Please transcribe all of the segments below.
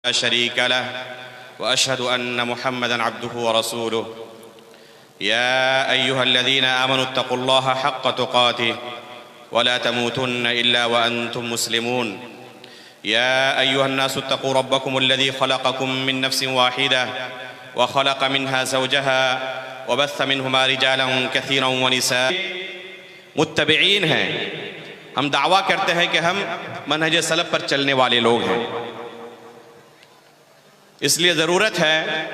لا شريك له وأشهد أن محمدًا عبده ورسوله يا أيها الذين آمنوا اتقوا الله حق تقاته ولا تموتن إلا وأنتم مسلمون يا أيها الناس اتقوا ربكم الذي خلقكم من نفس واحدة وخلق منها زوجها وبث منهما رجالا كثيرا ونساء متبعین ہیں. ہم دعویٰ کرتے ہیں کہ ہم منہج سلف پر چلنے والے لوگ ہیں. اس لیے ضرورت ہے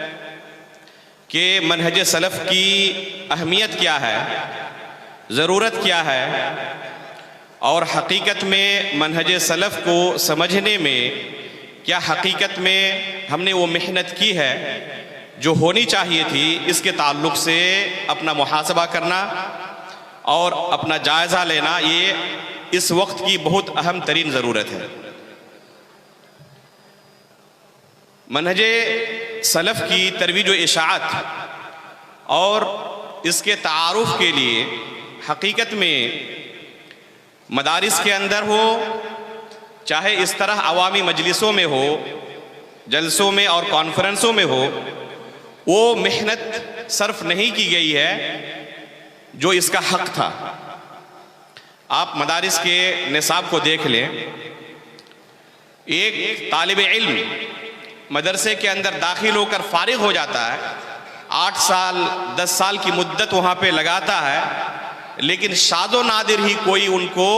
کہ منہج سلف کی اہمیت کیا ہے، ضرورت کیا ہے، اور حقیقت میں منہج سلف کو سمجھنے میں کیا حقیقت میں ہم نے وہ محنت کی ہے جو ہونی چاہیے تھی، اس کے تعلق سے اپنا محاسبہ کرنا اور اپنا جائزہ لینا یہ اس وقت کی بہت اہم ترین ضرورت ہے. منہج سلف کی ترویج و اشاعت اور اس کے تعارف کے لیے حقیقت میں مدارس کے اندر ہو، چاہے اس طرح عوامی مجلسوں میں ہو، جلسوں میں اور کانفرنسوں میں ہو، وہ محنت صرف نہیں کی گئی ہے جو اس کا حق تھا. آپ مدارس کے نصاب کو دیکھ لیں. ایک طالب علم مدرسے کے اندر داخل ہو کر فارغ ہو جاتا ہے، 8 سال 10 سال کی مدت وہاں پہ لگاتا ہے، لیکن شاذ و نادر ہی کوئی ان کو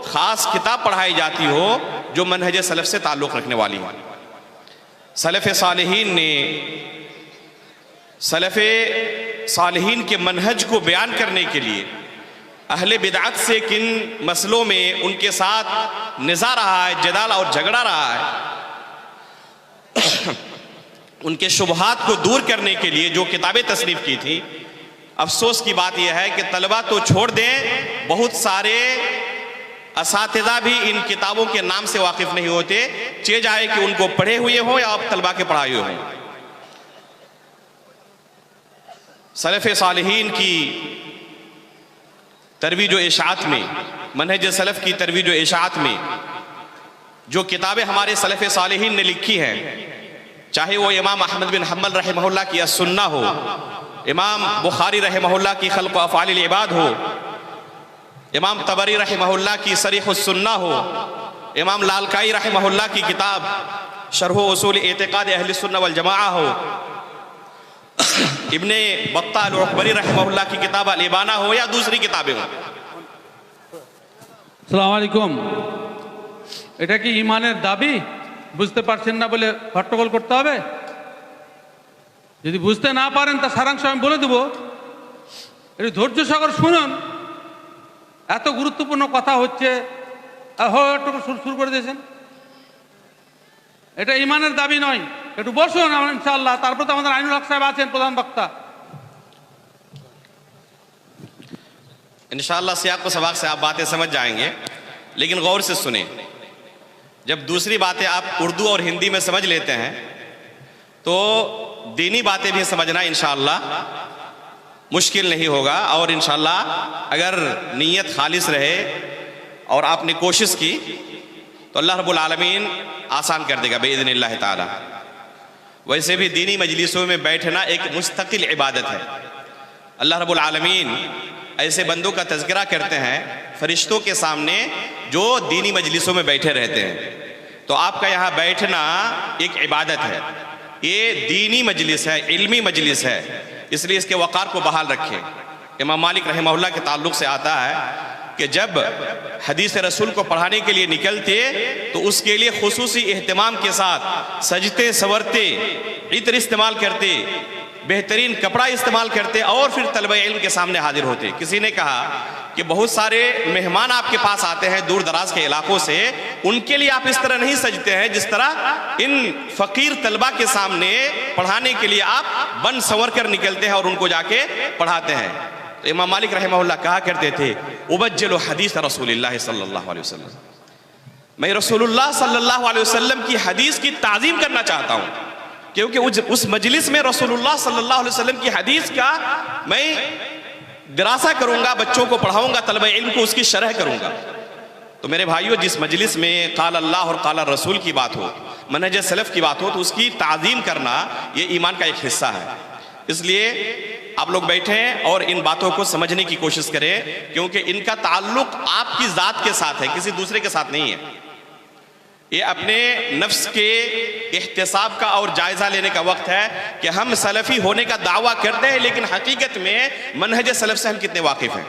خاص کتاب پڑھائی جاتی ہو جو منہج سلف سے تعلق رکھنے والی ہے. سلف صالحین کے منہج کو بیان کرنے کے لیے اہل بدعت سے کن مسئلوں میں ان کے ساتھ نزاع رہا ہے، جدال اور جھگڑا رہا ہے، ان کے شبہات کو دور کرنے کے لیے جو کتابیں تصنیف کی تھی. افسوس کی بات یہ ہے کہ طلبہ تو چھوڑ دیں، بہت سارے اساتذہ بھی ان کتابوں کے نام سے واقف نہیں ہوتے، چاہے جائے کہ ان کو پڑھے ہوئے ہوں یا آپ طلبہ کے پڑھائے ہوئے ہوں. سلف صالحین کی ترویج و اشاعت میں، منہج سلف کی ترویج و اشاعت میں جو کتابیں ہمارے سلف صالحین نے لکھی ہیں، چاہے وہ امام احمد بن حنبل رحمہ اللہ کی السنہ ہو، امام بخاری رحمہ اللہ کی خلق و افعال العباد ہو، امام طبری رحمہ اللہ کی صریح السنہ ہو، امام لالکائی رحمہ اللہ کی کتاب شرح اصول اعتقاد اہل السنہ والجماعہ ہو، ابن بطہ العقبری رحمہ اللہ کی کتاب الابانہ ہو یا دوسری کتابیں ہوں. আসসালামু আলাইকুম. এটা কি ঈমানের দাবি? বুঝতে পারছেন না বলে হট্টগোল করতে হবে? যদি বুঝতে না পারেন তা সারাংশ আমি বলে দেব, একটু ধৈর্য সহকারে শুনুন. এত গুরুত্বপূর্ণ কথা হচ্ছে, হট্টগোল শুরু করে দিয়েছেন। এটা ঈমানের দাবি নয়, একটু বসুন ইনশাআল্লাহ। তারপর তো আমাদের আইনুল হক সাহেব আছেন প্রধান বক্তা। انشاءاللہ سیاق و سباق سے آپ باتیں سمجھ جائیں گے، لیکن غور سے سنیں. جب دوسری باتیں آپ اردو اور ہندی میں سمجھ لیتے ہیں تو دینی باتیں بھی سمجھنا انشاءاللہ مشکل نہیں ہوگا، اور انشاءاللہ اگر نیت خالص رہے اور آپ نے کوشش کی تو اللہ رب العالمین آسان کر دے گا بإذن اللہ تعالی. ویسے بھی دینی مجلسوں میں بیٹھنا ایک مستقل عبادت ہے. اللہ رب العالمین ایسے بندوں کا تذکرہ کرتے ہیں فرشتوں کے سامنے جو دینی مجلسوں میں بیٹھے رہتے ہیں. تو آپ کا یہاں بیٹھنا ایک عبادت ہے، یہ دینی مجلس ہے، علمی مجلس ہے، اس لیے اس کے وقار کو بحال رکھیں. امام مالک رحمہ اللہ کے تعلق سے آتا ہے کہ جب حدیث رسول کو پڑھانے کے لیے نکلتے تو اس کے لیے خصوصی اہتمام کے ساتھ سجتے سورتے، عطر استعمال کرتے، بہترین کپڑا استعمال کرتے اور پھر طلبہ علم کے سامنے حاضر ہوتے. کسی نے کہا کہ بہت سارے مہمان آپ کے پاس آتے ہیں دور دراز کے علاقوں سے، ان کے لیے آپ اس طرح نہیں سجتے ہیں جس طرح ان فقیر طلبہ کے سامنے پڑھانے کے لیے آپ بن سنور کر نکلتے ہیں اور ان کو جا کے پڑھاتے ہیں. تو امام مالک رحمہ اللہ کہا کرتے تھے ابجل حدیث رسول اللہ صلی اللہ علیہ وسلم، میں رسول اللہ صلی اللہ علیہ وسلم کی حدیث کی تعظیم کرنا چاہتا ہوں، کیونکہ اس مجلس میں رسول اللہ صلی اللہ علیہ وسلم کی حدیث کا میں دراسہ کروں گا، بچوں کو پڑھاؤں گا، طلبہ علم کو اس کی شرح کروں گا. تو میرے بھائیوں، جس مجلس میں قال اللہ اور قال الرسول کی بات ہو، منہج سلف کی بات ہو تو اس کی تعظیم کرنا یہ ایمان کا ایک حصہ ہے. اس لیے آپ لوگ بیٹھیں اور ان باتوں کو سمجھنے کی کوشش کریں، کیونکہ ان کا تعلق آپ کی ذات کے ساتھ ہے، کسی دوسرے کے ساتھ نہیں ہے. یہ اپنے نفس کے احتساب کا اور جائزہ لینے کا وقت ہے کہ ہم سلفی ہونے کا دعویٰ کرتے ہیں، لیکن حقیقت میں منہج سلف سے ہم کتنے واقف ہیں.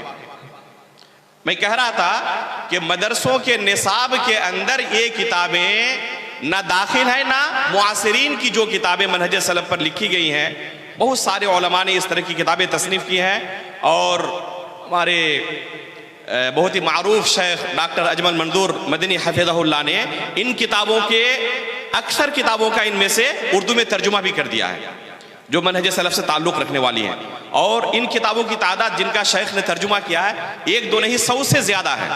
میں کہہ رہا تھا کہ مدرسوں کے نصاب کے اندر یہ کتابیں نہ داخل ہیں، نہ معاصرین کی جو کتابیں منہج سلف پر لکھی گئی ہیں. بہت سارے علماء نے اس طرح کی کتابیں تصنیف کی ہیں، اور ہمارے بہت ہی معروف شیخ ڈاکٹر اجمل منظور مدنی حفظہ اللہ نے ان کتابوں کے اکثر کتابوں کا ان میں سے اردو میں ترجمہ بھی کر دیا ہے جو منہج سلف سے تعلق رکھنے والی ہیں. اور ان کتابوں کی تعداد جن کا شیخ نے ترجمہ کیا ہے 1-2 نہیں 100 سے زیادہ ہے.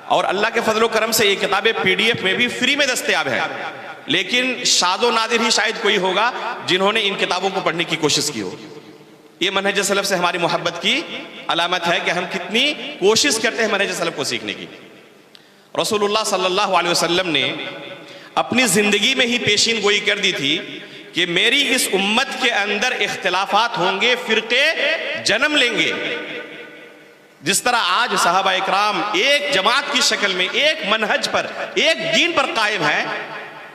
اور اللہ کے فضل و کرم سے یہ کتابیں PDF میں بھی فری میں دستیاب ہیں، لیکن شاذ و نادر ہی شاید کوئی ہوگا جنہوں نے ان کتابوں کو پڑھنے کی کوشش کی ہو. یہ منہج سلف سے ہماری محبت کی علامت ہے کہ ہم کتنی کوشش کرتے ہیں منہج سلف کو سیکھنے کی. رسول اللہ صلی اللہ علیہ وسلم نے اپنی زندگی میں ہی پیشین گوئی کر دی تھی کہ میری اس امت کے اندر اختلافات ہوں گے، فرقے جنم لیں گے. جس طرح آج صحابہ اکرام ایک جماعت کی شکل میں ایک منہج پر ایک دین پر قائم ہیں،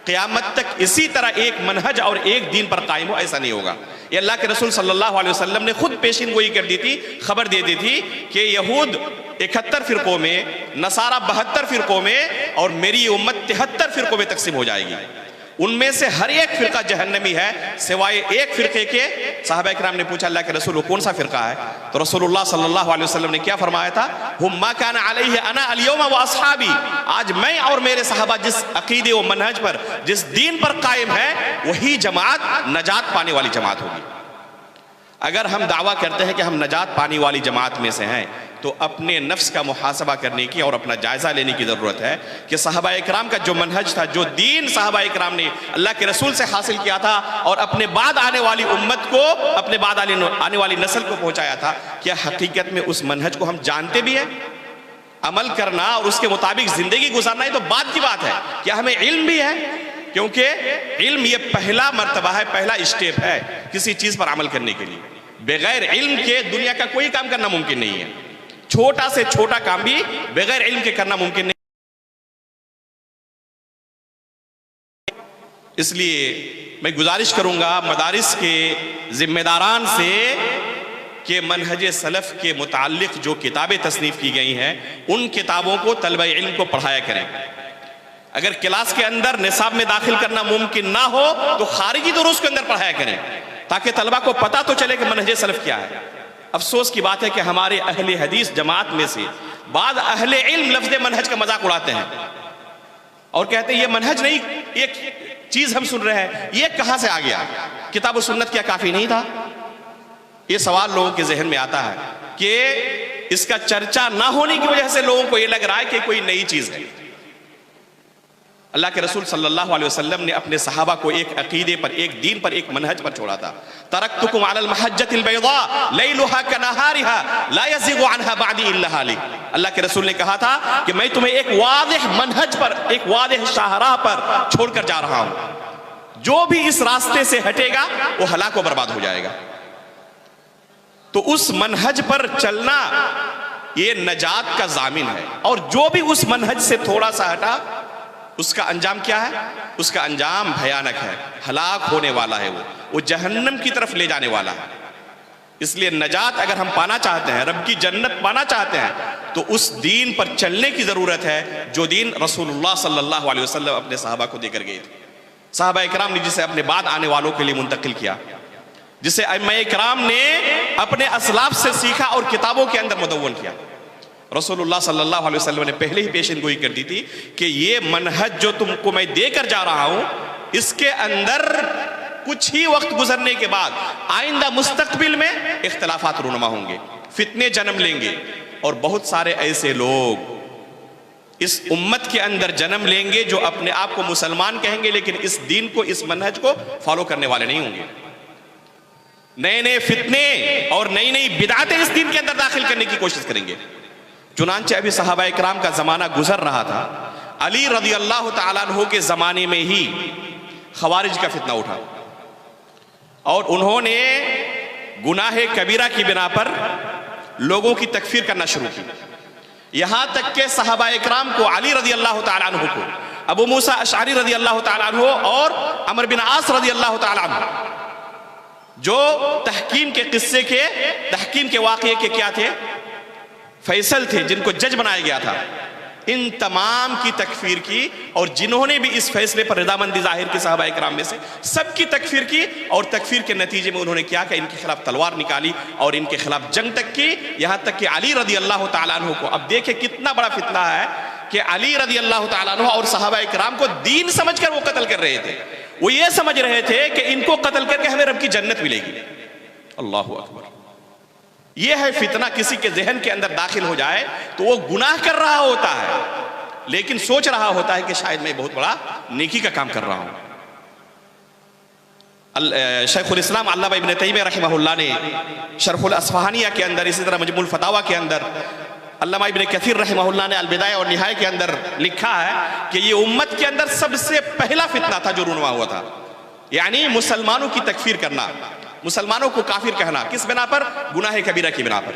قیامت تک اسی طرح ایک منہج اور ایک دین پر قائم ہو، ایسا نہیں ہوگا. یہ اللہ کے رسول صلی اللہ علیہ وسلم نے خود پیشین گوئی کر دی تھی، خبر دے دی تھی کہ یہود 71 فرقوں میں، نصارہ 72 فرقوں میں، اور میری امت 73 فرقوں میں تقسیم ہو جائے گی. ان میں سے ہر ایک فرقہ جہنمی ہے سوائے ایک فرقے کے. صحابہ اکرام نے پوچھا اللہ کے رسول وہ کون سا فرقہ ہے؟ تو رسول اللہ صلی اللہ علیہ وسلم نے کیا فرمایا تھا؟ ہم ما کان علیہ انا الیوم و اصحابی، آج میں اور میرے صحابہ جس عقیدے و منہج پر جس دین پر قائم ہے وہی جماعت نجات پانے والی جماعت ہوگی. اگر ہم دعویٰ کرتے ہیں کہ ہم نجات پانے والی جماعت میں سے ہیں تو اپنے نفس کا محاسبہ کرنے کی اور اپنا جائزہ لینے کی ضرورت ہے کہ صحابہ اکرام کا جو منہج تھا، جو دین صحابہ اکرام نے اللہ کے رسول سے حاصل کیا تھا اور اپنے بعد آنے والی امت کو، اپنے بعد آنے والی نسل کو پہنچایا تھا، کیا حقیقت میں اس منہج کو ہم جانتے بھی ہیں؟ عمل کرنا اور اس کے مطابق زندگی گزارنا یہ تو بات کی بات ہے. کیا ہمیں علم بھی ہے؟ کیونکہ علم یہ پہلا مرتبہ ہے، پہلا اسٹیپ ہے کسی چیز پر عمل کرنے کے لیے. بغیر علم کے دنیا کا کوئی کام کرنا ممکن نہیں ہے. چھوٹا سے چھوٹا کام بھی بغیر علم کے کرنا ممکن نہیں. اس لیے میں گزارش کروں گا مدارس کے ذمہ داران سے کہ منہج سلف کے متعلق جو کتابیں تصنیف کی گئی ہیں ان کتابوں کو طلبہ علم کو پڑھایا کریں. اگر کلاس کے اندر نصاب میں داخل کرنا ممکن نہ ہو تو خارجی دروس کے اندر پڑھایا کریں تاکہ طلبہ کو پتہ تو چلے کہ منہج سلف کیا ہے. افسوس کی بات ہے کہ ہمارے اہل حدیث جماعت میں سے بعض اہل علم لفظ منہج کا مذاق اڑاتے ہیں اور کہتے ہیں یہ منہج نہیں، ایک چیز ہم سن رہے ہیں، یہ کہاں سے آ گیا؟ کتاب و سنت کیا کافی نہیں تھا؟ یہ سوال لوگوں کے ذہن میں آتا ہے کہ اس کا چرچا نہ ہونے کی وجہ سے لوگوں کو یہ لگ رہا ہے کہ کوئی نئی چیز ہے. اللہ کے رسول صلی اللہ علیہ وسلم نے اپنے صحابہ کو ایک عقیدے پر، ایک دین پر، ایک منہج پر چھوڑا تھا. ترکتکم علی المحجۃ البیضاء لیلھا کنہارھا لا یزیغ عنھا بعدی الا ھالک. اللہ کے رسول نے کہا تھا کہ میں تمہیں ایک واضح منہج پر، ایک واضح شاہراہ پر چھوڑ کر جا رہا ہوں، جو بھی اس راستے سے ہٹے گا وہ ہلاک و برباد ہو جائے گا. تو اس منہج پر چلنا یہ نجات کا ضامن ہے، اور جو بھی اس منہج سے تھوڑا سا ہٹا اس کا انجام کیا ہے؟ اس کا انجام بھیانک ہے، ہلاک ہونے والا ہے، وہ جہنم کی طرف لے جانے والا ہے. اس لیے نجات اگر ہم پانا چاہتے ہیں، رب کی جنت پانا چاہتے ہیں، تو اس دین پر چلنے کی ضرورت ہے جو دین رسول اللہ صلی اللہ علیہ وسلم اپنے صحابہ کو دے کر گئے تھے. صحابہ اکرام نے جسے اپنے بعد آنے والوں کے لیے منتقل کیا، جسے ائمہ اکرام نے اپنے اسلاف سے سیکھا اور کتابوں کے اندر مدون کیا. رسول اللہ صلی اللہ علیہ وسلم نے پہلے ہی پیشن گوئی کر دی تھی کہ یہ منہج جو تم کو میں دے کر جا رہا ہوں، اس کے اندر کچھ ہی وقت گزرنے کے بعد آئندہ مستقبل میں اختلافات رونما ہوں گے، فتنے جنم لیں گے، اور بہت سارے ایسے لوگ اس امت کے اندر جنم لیں گے جو اپنے آپ کو مسلمان کہیں گے لیکن اس دین کو، اس منہج کو فالو کرنے والے نہیں ہوں گے. نئے نئے فتنے اور نئی نئی بدعتیں اس دین کے اندر داخل کرنے کی کوشش کریں گے. چنانچہ ابھی صحابہ اکرام کا زمانہ گزر رہا تھا. علی رضی اللہ تعالیٰ عنہ کے زمانے میں ہی خوارج کا فتنہ اٹھا اور انہوں نے گناہ کبیرہ کی بنا پر لوگوں کی تکفیر کرنا شروع کی، یہاں تک کہ صحابہ اکرام کو، علی رضی اللہ تعالیٰ عنہ کو، ابو موسیٰ اشعری رضی اللہ تعالیٰ عنہ اور عمرو بن عاص رضی اللہ تعالیٰ عنہ، جو تحکیم کے قصے کے، تحکیم کے واقعے کے کیا تھے، فیصل تھے، جن کو جج بنایا گیا تھا، ان تمام کی تکفیر کی، اور جنہوں نے بھی اس فیصلے پر رضامندی ظاہر کی صحابہ اکرام میں سے سب کی تکفیر کی، اور تکفیر کے نتیجے میں انہوں نے کیا کہ ان کے خلاف تلوار نکالی اور ان کے خلاف جنگ تک کی، یہاں تک کہ علی رضی اللہ تعالیٰ عنہ کو، اب دیکھیں کتنا بڑا فتنہ ہے کہ علی رضی اللہ تعالیٰ عنہ اور صحابہ اکرام کو دین سمجھ کر وہ قتل کر رہے تھے، وہ یہ سمجھ رہے تھے کہ ان کو قتل کر کے ہمیں رب کی جنت ملے گی۔ اللہ اکبر، یہ ہے فتنہ، کسی کے ذہن کے اندر داخل ہو جائے تو وہ گناہ کر رہا ہوتا ہے لیکن سوچ رہا ہوتا ہے کہ شاید میں بہت بڑا نیکی کا کام کر رہا ہوں۔ شیخ الاسلام علامہ ابن تیمیہ رحمہ اللہ نے شرح الاصفہانیہ کے اندر، اسی طرح مجموع الفتاویٰ کے اندر، علامہ ابن کثیر رحمہ اللہ نے البدایہ اور نہایہ کے اندر لکھا ہے کہ یہ امت کے اندر سب سے پہلا فتنہ تھا جو رونما ہوا تھا، یعنی مسلمانوں کی تکفیر کرنا، مسلمانوں کو کافر کہنا، کس بنا پر؟ گناہ کبیرہ کی بنا پر۔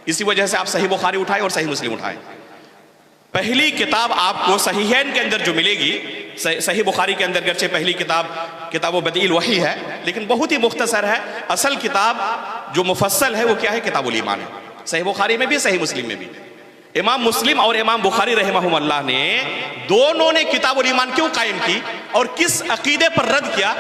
اسی وجہ سے آپ صحیح بخاری اٹھائیں اور صحیح مسلم اٹھائیں، پہلی کتاب آپ کو صحیحین کے اندر جو ملے گی، صحیح بخاری کے اندر گرچہ پہلی کتاب و بدیع الوحی ہے لیکن بہت ہی مختصر ہے، اصل کتاب جو مفصل ہے وہ کیا ہے؟ کتاب الایمان ہے، صحیح بخاری میں بھی صحیح مسلم میں بھی۔ امام مسلم اور امام بخاری رحمہم اللہ نے دونوں نے کتاب الایمان کیوں قائم کی اور کس عقیدے پر رد کیا؟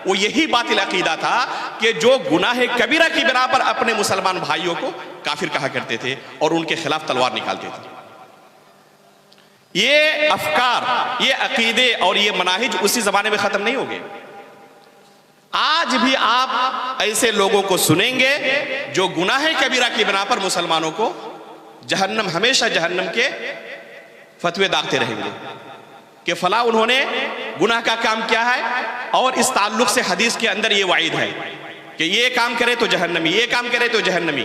وہ یہی باطل عقیدہ تھا کہ جو گناہ کبیرہ کی بنا پر اپنے مسلمان بھائیوں کو کافر کہا کرتے تھے اور ان کے خلاف تلوار نکالتے تھے۔ یہ افکار، یہ عقیدے اور یہ مناہج اسی زمانے میں ختم نہیں ہو گئے، آج بھی آپ ایسے لوگوں کو سنیں گے جو گناہ کبیرہ کی بنا پر مسلمانوں کو جہنم، ہمیشہ جہنم کے فتوے داغتے رہیں گے کہ فلاں انہوں نے گناہ کا کام کیا ہے، اور اس تعلق سے حدیث کے اندر یہ وعید ہے کہ یہ کام کرے تو جہنمی، یہ کام کرے تو جہنمی،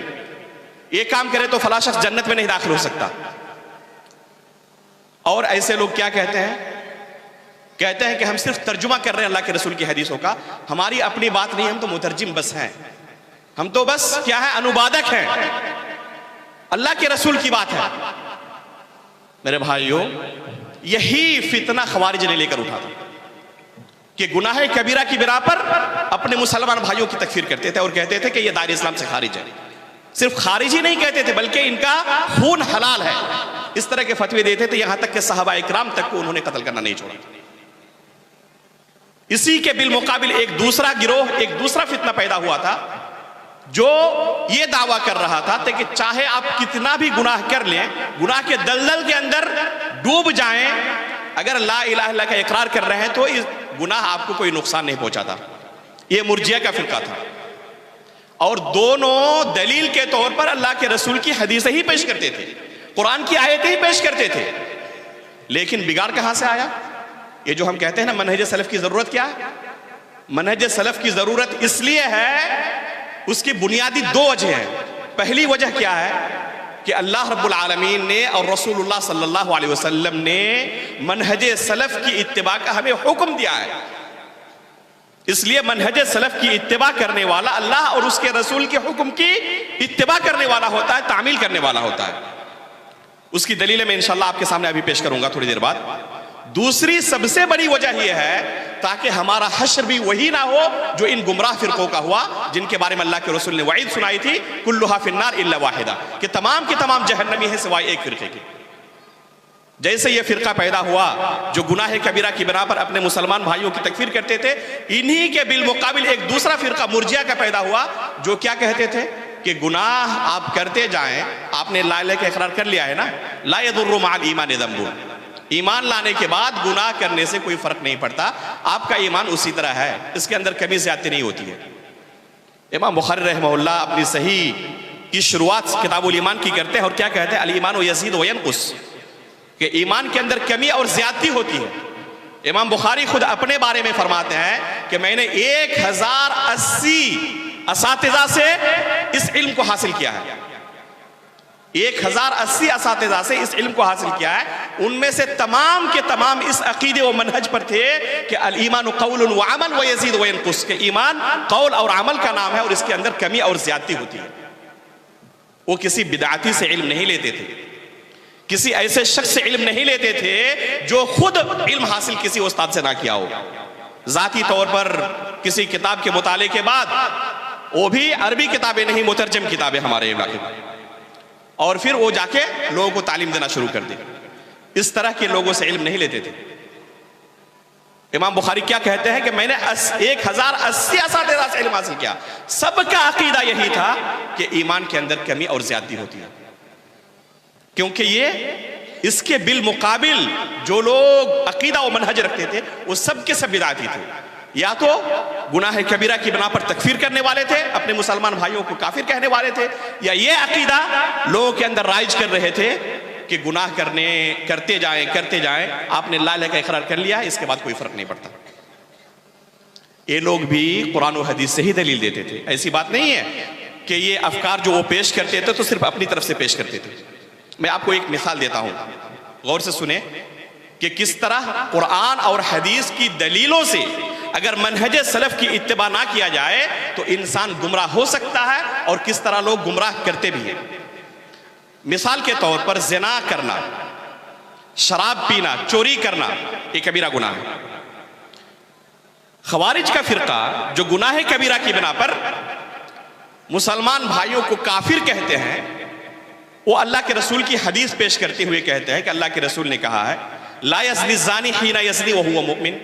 یہ کام کرے تو فلاں شخص جنت میں نہیں داخل ہو سکتا۔ اور ایسے لوگ کیا کہتے ہیں؟ کہتے ہیں کہ ہم صرف ترجمہ کر رہے ہیں اللہ کے رسول کی حدیثوں کا، ہماری اپنی بات نہیں، ہم تو مترجم بس ہیں، ہم تو بس کیا ہے؟ انوبادک ہیں، اللہ کے رسول کی بات ہے۔ میرے بھائیوں، یہی فتنہ خوارج نے لے کر اٹھا تھا کہ گناہ کبیرہ کی بنا پر اپنے مسلمان بھائیوں کی تکفیر کرتے تھے اور کہتے تھے کہ یہ دائرہ اسلام سے خارج ہے۔ صرف خارج ہی نہیں کہتے تھے بلکہ ان کا خون حلال ہے، اس طرح کے فتوے دیتے تھے، یہاں تک کہ صحابہ اکرام تک کو انہوں نے قتل کرنا نہیں چھوڑا۔ اسی کے بالمقابل ایک دوسرا گروہ، ایک دوسرا فتنہ پیدا ہوا تھا جو یہ دعویٰ کر رہا تھا کہ چاہے آپ کتنا بھی گناہ کر لیں، گناہ کے دلدل کے اندر ڈوب جائیں، اگر لا الہ الا اللہ کا اقرار کر رہے ہیں تو اس گناہ آپ کو کوئی نقصان نہیں پہنچاتا۔ یہ مرجئہ کا فرقہ تھا، اور دونوں دلیل کے طور پر اللہ کے رسول کی حدیثیں ہی پیش کرتے تھے، قرآن کی آیتیں ہی پیش کرتے تھے، لیکن بگاڑ کہاں سے آیا؟ یہ جو ہم کہتے ہیں نا منہج سلف کی ضرورت کیا ہے؟ منہج سلف کی ضرورت اس لیے ہے، اس کی بنیادی دو وجہ ہیں۔ پہلی وجہ کیا ہے کہ اللہ رب العالمین نے اور رسول اللہ صلی اللہ علیہ وسلم نے منہج سلف کی اتباع کا ہمیں حکم دیا ہے، اس لیے منہج سلف کی اتباع کرنے والا اللہ اور اس کے رسول کے حکم کی اتباع کرنے والا ہوتا ہے، تعمیل کرنے والا ہوتا ہے۔ اس کی دلیلیں میں انشاءاللہ آپ کے سامنے ابھی پیش کروں گا تھوڑی دیر بعد۔ دوسری سب سے بڑی وجہ یہ ہے تاکہ ہمارا حشر بھی وہی نہ ہو جو ان گمراہ فرقوں کا ہوا، جن کے بارے میں اللہ کے رسول نے وعید سنائی تھی، کلھا فی النار الا واحدہ، کہ تمام کے تمام جہنمی ہیں سوائے ایک فرقے کے۔ جیسے یہ فرقہ پیدا ہوا جو گناہ کبیرہ کی بنا پر اپنے مسلمان بھائیوں کی تکفیر کرتے تھے، انہی کے بالمقابل ایک دوسرا فرقہ مرجئہ کا پیدا ہوا جو کیا کہتے تھے کہ گناہ آپ کرتے جائیں، آپ نے لا الہ کا اقرار کر لیا ہے نا، لا یضر مع الایمان ذنب، ایمان لانے کے بعد گناہ کرنے سے کوئی فرق نہیں پڑتا، آپ کا ایمان اسی طرح ہے، اس کے اندر کمی زیادتی نہیں ہوتی ہے۔ امام بخاری رحمہ اللہ اپنی صحیح کی شروعات کتاب الایمان کی کرتے ہیں اور کیا کہتے ہیں؟ الایمان یزید و ینقص، کہ ایمان کے اندر کمی اور زیادتی ہوتی ہے۔ امام بخاری خود اپنے بارے میں فرماتے ہیں کہ میں نے 1080 اساتذہ سے اس علم کو حاصل کیا ہے، 1080 اساتذہ سے اس علم کو حاصل کیا ہے. ان میں سے تمام کے تمام اس عقیدے و منہج پر تھے کہ الایمان قول و عمل و یزید و ینقص، کہ ایمان قول اور عمل کا نام ہے اور اس کے اندر کمی اور زیادتی ہوتی ہے. وہ کسی بدعتی سے علم نہیں لیتے تھے، کسی ایسے شخص سے علم نہیں لیتے تھے جو خود علم حاصل کسی استاد سے نہ کیا ہو. ذاتی طور پر کسی کتاب کے مطالعے کے بعد، وہ بھی عربی کتابیں نہیں، مترجم کتابیں ہمارے علاقے میں، اور پھر وہ جا کے لوگوں کو تعلیم دینا شروع کر دی. اس طرح کے لوگوں سے علم نہیں لیتے تھے. امام بخاری کیا کہتے ہیں کہ میں نے 1080 اساتذہ سے علم حاصل کیا، سب کا عقیدہ یہی تھا کہ ایمان کے اندر کمی اور زیادتی ہوتی ہے. کیونکہ یہ اس کے بالمقابل جو لوگ عقیدہ و منہج رکھتے تھے وہ سب کے سب بدعتی تھے. یا تو گناہ کبیرہ کی بنا پر تکفیر کرنے والے تھے، اپنے مسلمان بھائیوں کو کافر کہنے والے تھے، یا یہ عقیدہ لوگوں کے اندر رائج کر رہے تھے کہ گناہ کرتے جائیں، آپ نے لا الہ کا اقرار کر لیا، اس کے بعد کوئی فرق نہیں پڑتا. یہ لوگ بھی قرآن و حدیث سے ہی دلیل دیتے تھے. ایسی بات نہیں ہے کہ یہ افکار جو وہ پیش کرتے تھے تو صرف اپنی طرف سے پیش کرتے تھے. میں آپ کو ایک مثال دیتا ہوں، غور سے سنیں کہ کس طرح قرآن اور حدیث کی دلیلوں سے اگر منہج سلف کی اتباع نہ کیا جائے تو انسان گمراہ ہو سکتا ہے، اور کس طرح لوگ گمراہ کرتے بھی ہیں. مثال کے طور پر زنا کرنا، شراب پینا، چوری کرنا یہ کبیرہ گناہ ہے. خوارج کا فرقہ جو گناہ کبیرہ کی بنا پر مسلمان بھائیوں کو کافر کہتے ہیں، وہ اللہ کے رسول کی حدیث پیش کرتے ہوئے کہتے ہیں کہ اللہ کے رسول نے کہا ہے لا یزنی الزانی حین یزنی وہو مؤمن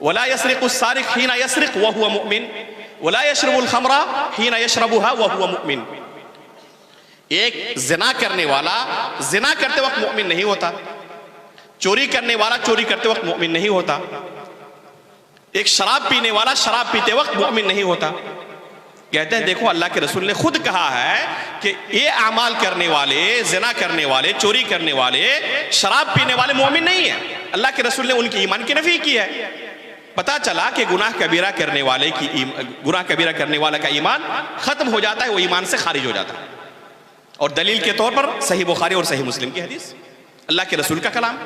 ولا یسرق السارق حین یسرق وہو مؤمن ولا یشرب الخمر حین یشربها وہو مؤمن. ایک زنا کرنے والا زنا کرتے وقت مؤمن نہیں ہوتا، چوری کرنے والا چوری کرتے وقت مؤمن نہیں ہوتا، ایک شراب پینے والا شراب پیتے وقت مؤمن نہیں ہوتا. کہتے ہیں دیکھو اللہ کے رسول نے خود کہا ہے کہ یہ اعمال کرنے والے، زنا کرنے والے، چوری کرنے والے، شراب پینے والے مومن نہیں ہیں. اللہ کے رسول نے ان کی ایمان کی نفی کی ہے. پتا چلا کہ گناہ کبیرہ کرنے والا کا ایمان ختم ہو جاتا ہے، وہ ایمان سے خارج ہو جاتا ہے. اور دلیل کے طور پر صحیح بخاری اور صحیح مسلم کی حدیث، اللہ کے رسول کا کلام.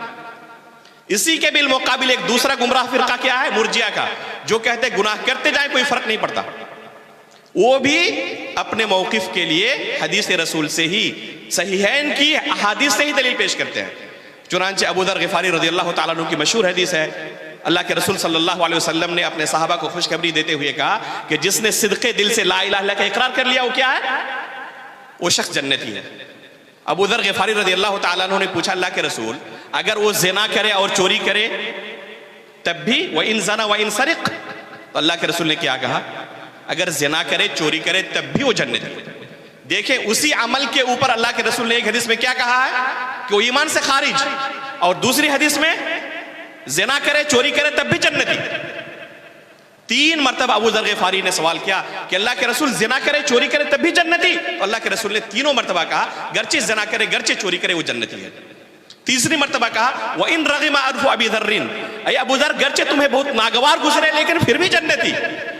اسی کے بالمقابل ایک دوسرا گمراہ فرقہ کیا ہے؟ مرجئہ کا، جو کہتے ہیں گناہ کرتے جائیں کوئی فرق نہیں پڑتا. وہ بھی اپنے موقف کے لیے حدیث رسول سے ہی، صحیحین کی احادیث سے ہی دلیل پیش کرتے ہیں. چنانچہ ابو ذر غفاری رضی اللہ تعالیٰ عنہ کی مشہور حدیث ہے، اللہ کے رسول صلی اللہ علیہ وسلم نے اپنے صحابہ کو خوشخبری دیتے ہوئے کہا کہ جس نے صدق دل سے لا الہ الا اللہ کا اقرار کر لیا وہ کیا ہے؟ وہ شخص جنتی ہے. ابو ذر غفاری رضی اللہ تعالیٰ عنہ نے پوچھا اللہ کے رسول اگر وہ زنا کرے اور چوری کرے تب بھی؟ وَإِن زَنَا وَإِن سَرِقْ، تو اللہ کے رسول نے کیا کہا؟ اگر زنا کرے چوری کرے تب بھی وہ جنتی ہے. دیکھیں اسی عمل کے اوپر اللہ کے رسول نے ایک حدیث میں کیا کہا ہے کہ وہ ایمان سے خارج، اور دوسری حدیث میں زنا کرے چوری کرے تب بھی جنتی. 3 مرتبہ ابو ذر غفاری نے سوال کیا کہ اللہ کے رسول زنا کرے چوری کرے تب بھی جنتی؟ تو اللہ کے رسول نے تینوں مرتبہ کہا گرچہ زنا کرے گرچہ چوری کرے وہ جنتی ہے. تیسری مرتبہ کہا وَإِن رَغِمَ أَنْفُ أَبِي ذَرٍ، اے ابو ذر گرچہ تمہیں بہت ناگوار گزرے لیکن پھر بھی جنتی.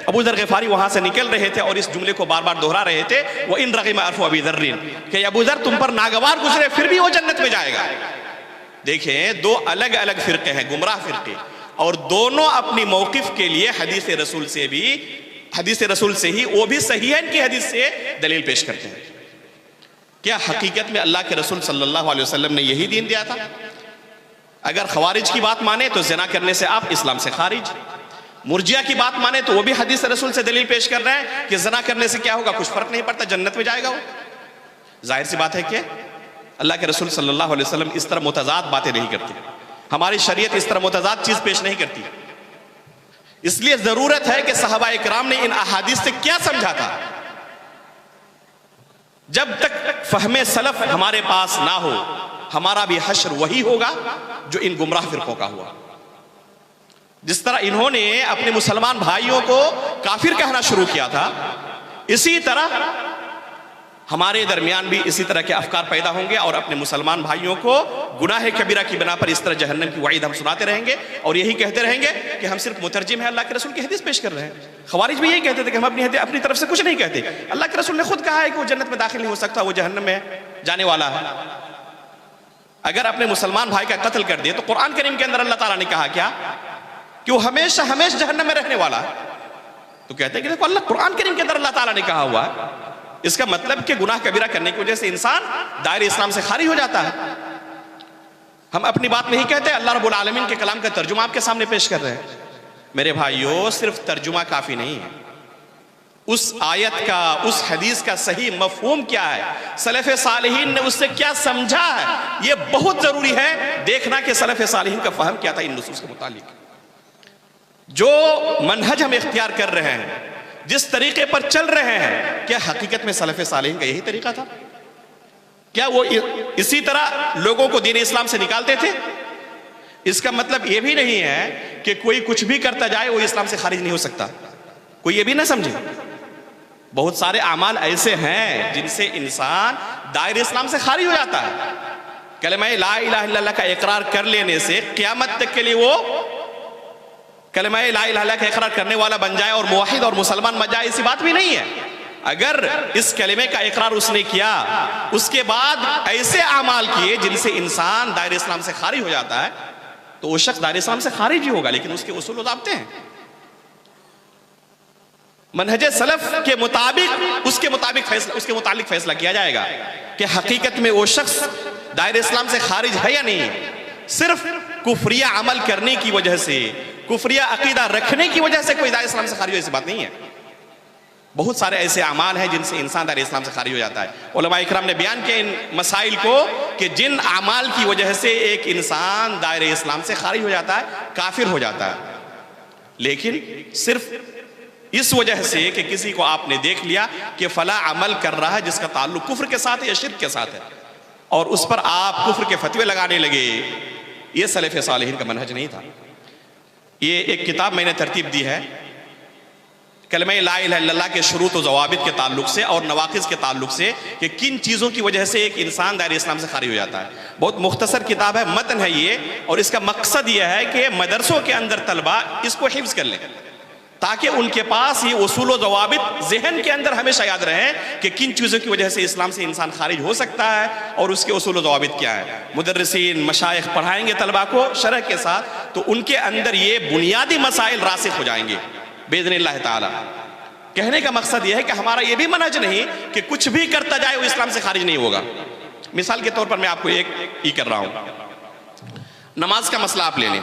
ابو ذر غفاری وہاں سے نکل رہے تھے اور اس جملے کو بار بار دہرا رہے تھے وَإِن رَغِمَ أَنْفُ أَبِي ذَرٍ، کہ ابو ذر تم پر ناگوار گزرے پھر بھی وہ جنت میں جائے گا. دیکھیں 2 الگ الگ فرقے ہیں، گمراہ فرقے، اور دونوں اپنی موقف کے لیے حدیث رسول سے ہی وہ بھی صحیحین کی حدیث سے دلیل پیش کرتے ہیں. کیا حقیقت میں اللہ کے رسول صلی اللہ علیہ وسلم نے یہی دین دیا تھا؟ اگر خوارج کی بات مانے تو زنا کرنے سے آپ اسلام سے خارج، مرجئہ کی بات مانے تو وہ بھی حدیث رسول سے دلیل پیش کر رہے ہیں کہ زنا کرنے سے کیا ہوگا؟ کچھ فرق نہیں پڑتا، جنت میں جائے گا وہ. ظاہر سی بات ہے کہ اللہ کے رسول صلی اللہ علیہ وسلم اس طرح متضاد باتیں نہیں کرتے، ہماری شریعت اس طرح متضاد چیز پیش نہیں کرتی. اس لیے ضرورت ہے کہ صحابہ اکرام نے ان احادیث سے کیا سمجھا تھا. جب تک فہم سلف ہمارے پاس نہ ہو ہمارا بھی حشر وہی ہوگا جو ان گمراہ فرقوں کا ہوا. جس طرح انہوں نے اپنے مسلمان بھائیوں کو کافر کہنا شروع کیا تھا، اسی طرح ہمارے درمیان بھی اسی طرح کے افکار پیدا ہوں گے اور اپنے مسلمان بھائیوں کو گناہ کبیرہ کی بنا پر اس طرح جہنم کی وعید ہم سناتے رہیں گے اور یہی کہتے رہیں گے کہ ہم صرف مترجم ہیں، اللہ کے رسول کی حدیث پیش کر رہے ہیں۔ خوارج بھی یہی کہتے تھے کہ ہم اپنی طرف سے کچھ نہیں کہتے، اللہ کے رسول نے خود کہا ہے کہ وہ جنت میں داخل نہیں ہو سکتا، وہ جہنم میں جانے والا ہے۔ اگر اپنے مسلمان بھائی کا قتل کر دے تو قرآن کریم کے اندر اللہ تعالیٰ نے کہا کیا کہ وہ ہمیشہ جہنم میں رہنے والا ہے، تو کہتے ہیں کہ دیکھو اللہ قرآن کریم کے اندر اللہ تعالیٰ نے کہا ہوا ہے، اس کا مطلب کہ گناہ کبیرہ کرنے کی وجہ سے انسان دائرہ اسلام سے خارج ہو جاتا ہے۔ ہم اپنی بات نہیں کہتے، اللہ رب العالمین کے کلام کا ترجمہ آپ کے سامنے پیش کر رہے ہیں۔ میرے بھائیوں، صرف ترجمہ کافی نہیں ہے، اس آیت کا، اس حدیث کا صحیح مفہوم کیا ہے، سلف صالحین نے اس سے کیا سمجھا ہے، یہ بہت ضروری ہے دیکھنا کہ سلف صالحین کا فہم کیا تھا ان نصوص کے متعلق۔ جو منہج ہم اختیار کر رہے ہیں، جس طریقے پر چل رہے ہیں، کیا حقیقت میں سلف صالحین کا یہی طریقہ تھا؟ کیا وہ اسی طرح لوگوں کو دین اسلام سے نکالتے تھے؟ اس کا مطلب یہ بھی نہیں ہے کہ کوئی کچھ بھی کرتا جائے وہ اسلام سے خارج نہیں ہو سکتا، کوئی یہ بھی نہ سمجھے۔ بہت سارے اعمال ایسے ہیں جن سے انسان دائرہ اسلام سے خارج ہو جاتا ہے۔ کلمہ لا الہ الا اللہ کا اقرار کر لینے سے قیامت تک کے لیے وہ کلمہ لا الہ الا اللہ کا اقرار کرنے والا بن جائے اور موحد اور مسلمان بن جائے، ایسی بات بھی نہیں ہے۔ اگر اس کلمے کا اقرار اس نے کیا، اس کے بعد ایسے اعمال کیے جن سے انسان دائرہ اسلام سے خارج ہو جاتا ہے، تو وہ شخص دائرہ اسلام سے خارج ہی ہوگا، لیکن اس کے اصول و ضابطے ہیں۔ منہج سلف کے مطابق اس کے متعلق فیصلہ کیا جائے گا کہ حقیقت میں وہ شخص دائرہ اسلام سے خارج ہے یا نہیں۔ صرف کفریہ عمل کرنے کی وجہ سے، کفریہ عقیدہ رکھنے کی وجہ سے کوئی دائرہ اسلام سے خارج ہو، ایسی بات نہیں ہے۔ بہت سارے ایسے اعمال ہیں جن سے انسان دائرہ اسلام سے خارج ہو جاتا ہے۔ علماء اکرام نے بیان کیا ان مسائل کو کہ جن اعمال کی وجہ سے ایک انسان دائرہ اسلام سے خارج ہو جاتا ہے، کافر ہو جاتا ہے، لیکن صرف اس وجہ سے کہ کسی کو آپ نے دیکھ لیا کہ فلاں عمل کر رہا ہے جس کا تعلق کفر کے ساتھ ہے یا شرک کے ساتھ ہے، اور اس پر آپ کفر کے فتوے لگانے لگے، یہ سلف صالحین کا منہج نہیں تھا۔ یہ ایک کتاب میں نے ترتیب دی ہے کلمہ لا الہ الا اللہ کے شروط و ضوابط کے تعلق سے اور نواقض کے تعلق سے کہ کن چیزوں کی وجہ سے ایک انسان دائرہ اسلام سے خارج ہو جاتا ہے۔ بہت مختصر کتاب ہے، متن ہے یہ، اور اس کا مقصد یہ ہے کہ مدرسوں کے اندر طلبہ اس کو حفظ کر لیں تاکہ ان کے پاس یہ اصول و ضوابط ذہن کے اندر ہمیشہ یاد رہیں کہ کن چیزوں کی وجہ سے اسلام سے انسان خارج ہو سکتا ہے اور اس کے اصول و ضوابط کیا ہے۔ مدرسین، مشائخ پڑھائیں گے طلبہ کو شرح کے ساتھ، تو ان کے اندر یہ بنیادی مسائل راسخ ہو جائیں گے باذن اللہ تعالی۔ کہنے کا مقصد یہ ہے کہ ہمارا یہ بھی منہج نہیں کہ کچھ بھی کرتا جائے وہ اسلام سے خارج نہیں ہوگا۔ مثال کے طور پر میں آپ کو ایک ہی کر رہا ہوں، نماز کا مسئلہ آپ لے لیں۔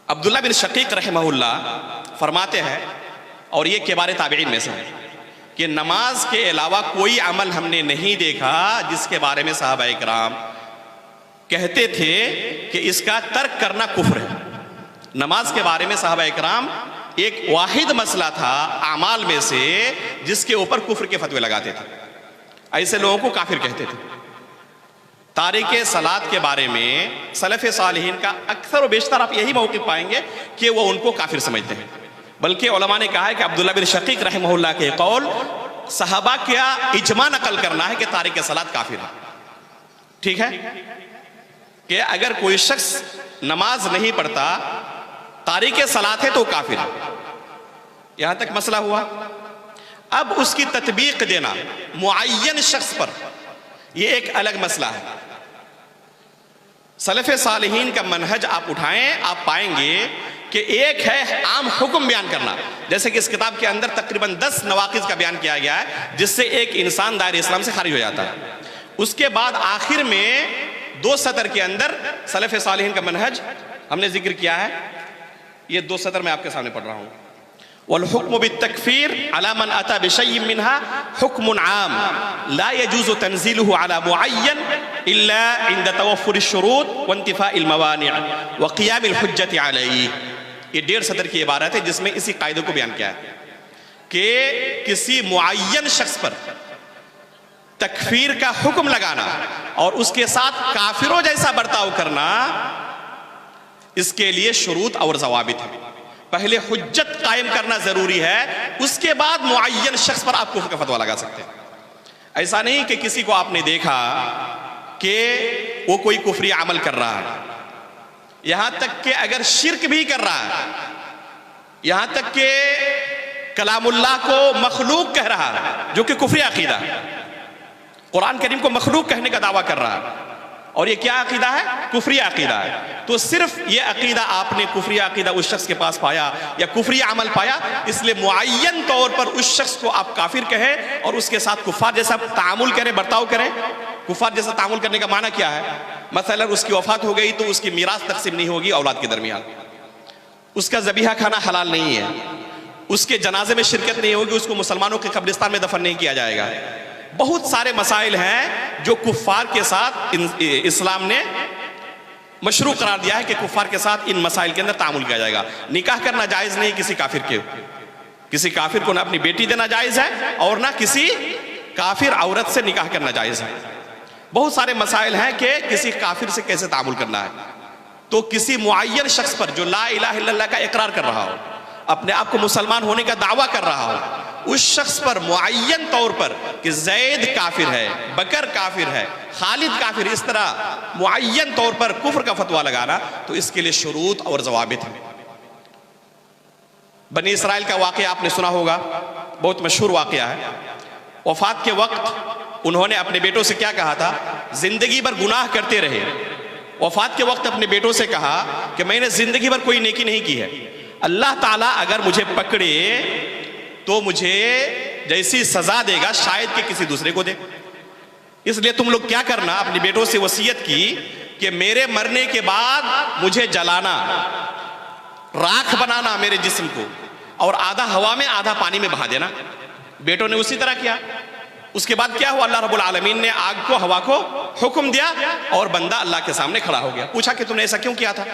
عبداللہ بن شقیق رحمہ اللہ فرماتے ہیں، اور یہ کبار تابعین میں سے ہیں، کہ نماز کے علاوہ کوئی عمل ہم نے نہیں دیکھا جس کے بارے میں صحابہ اکرام کہتے تھے کہ اس کا ترک کرنا کفر ہے۔ نماز کے بارے میں صحابہ اکرام ایک واحد مسئلہ تھا اعمال میں سے جس کے اوپر کفر کے فتوے لگاتے تھے، ایسے لوگوں کو کافر کہتے تھے۔ تارک صلاۃ کے بارے میں سلف صالحین کا اکثر و بیشتر آپ یہی موقف پائیں گے کہ وہ ان کو کافر سمجھتے ہیں، بلکہ علماء نے کہا ہے کہ عبداللہ بن شقیق رحمہ اللہ کے قول صحابہ کیا اجماع نقل کرنا ہے کہ تارک صلاۃ کافر ہے۔ ٹھیک ہے کہ اگر کوئی شخص نماز نہیں پڑھتا، تارک صلاۃ ہے تو کافر ہے، یہاں تک مسئلہ ہوا۔ اب اس کی تطبیق دینا معین شخص پر، یہ ایک الگ مسئلہ ہے۔ سلف صالحین کا منہج آپ اٹھائیں، آپ پائیں گے کہ ایک ہے عام حکم بیان کرنا، جیسے کہ اس کتاب کے اندر تقریباً 10 نواقض کا بیان کیا گیا ہے جس سے ایک انسان دائرہ اسلام سے خارج ہو جاتا ہے۔ اس کے بعد آخر میں 2 سطر کے اندر سلف صالحین کا منہج ہم نے ذکر کیا ہے، یہ 2 سطر میں آپ کے سامنے پڑھ رہا ہوں۔ والحكم بالتكفير على من أتى بشيء منها حكم عام لا يجوز تنزيله على معين إلا عند توفر الشروط وانتفاء الموانع وقيام الحجة عليه۔ یہ 1.5 سطر کی عبارت ہے جس میں اسی قاعدے کو بیان کیا ہے کہ کسی معین شخص پر تکفیر کا حکم لگانا اور اس کے ساتھ کافروں جیسا برتاؤ کرنا، اس کے لیے شروط اور ضوابط ہیں۔ پہلے حجت قائم کرنا ضروری ہے، اس کے بعد معین شخص پر آپ کفر کا فتویٰ لگا سکتے ہیں۔ ایسا نہیں کہ کسی کو آپ نے دیکھا کہ وہ کوئی کفری عمل کر رہا ہے، یہاں تک کہ اگر شرک بھی کر رہا ہے، یہاں تک کہ کلام اللہ کو مخلوق کہہ رہا ہے، جو کہ کفری عقیدہ ہے، قرآن کریم کو مخلوق کہنے کا دعویٰ کر رہا ہے، اور یہ کیا عقیدہ ہے؟ کفری عقیدہ ہے۔ تو صرف یہ عقیدہ آپ نے کفری عقیدہ اس شخص کے پاس پایا یا کفری عمل پایا، اس لیے معین طور پر اس شخص کو آپ کافر کہیں اور اس کے ساتھ کفار جیسا تعامل کریں، برتاؤ کریں۔ کفار جیسا تعامل کرنے کا معنی کیا ہے؟ مثلا اس کی وفات ہو گئی تو اس کی میراث تقسیم نہیں ہوگی اولاد کے درمیان، اس کا ذبیحہ کھانا حلال نہیں ہے، اس کے جنازے میں شرکت نہیں ہوگی، اس کو مسلمانوں کے قبرستان میں دفن نہیں کیا جائے گا۔ بہت سارے مسائل ہیں جو کفار کے ساتھ اسلام نے مشروع قرار دیا ہے کہ کفار کے ساتھ ان مسائل کے اندر تعامل کیا جائے گا۔ نکاح کرنا جائز نہیں کسی کافر کے، کسی کافر کو نہ اپنی بیٹی دینا جائز ہے اور نہ کسی کافر عورت سے نکاح کرنا جائز ہے۔ بہت سارے مسائل ہیں کہ کسی کافر سے کیسے تعامل کرنا ہے۔ تو کسی معین شخص پر جو لا الہ الا اللہ کا اقرار کر رہا ہو، اپنے آپ کو مسلمان ہونے کا دعویٰ کر رہا ہو، اس شخص پر معین طور پر کہ زید کافر ہے، بکر کافر ہے، خالد کافر، اس طرح معین طور پر کفر کا فتویٰ لگانا، تو اس کے لیے شروط اور ضوابط ہیں۔ بنی اسرائیل کا واقعہ آپ نے سنا ہوگا، بہت مشہور واقعہ ہے۔ وفات کے وقت انہوں نے اپنے بیٹوں سے کیا کہا تھا؟ زندگی بھر گناہ کرتے رہے، وفات کے وقت اپنے بیٹوں سے کہا کہ میں نے زندگی بھر کوئی نیکی نہیں کی ہے، اللہ تعالیٰ اگر مجھے پکڑے تو مجھے جیسی سزا دے گا شاید کہ کسی دوسرے کو دے، اس لیے تم لوگ کیا کرنا، اپنے بیٹوں سے وصیت کی کہ میرے مرنے کے بعد مجھے جلانا، راکھ بنانا میرے جسم کو، اور آدھا ہوا میں آدھا پانی میں بہا دینا۔ بیٹوں نے اسی طرح کیا۔ اس کے بعد کیا ہوا؟ اللہ رب العالمین نے آگ کو، ہوا کو حکم دیا اور بندہ اللہ کے سامنے کھڑا ہو گیا۔ پوچھا کہ تم نے ایسا کیوں کیا تھا؟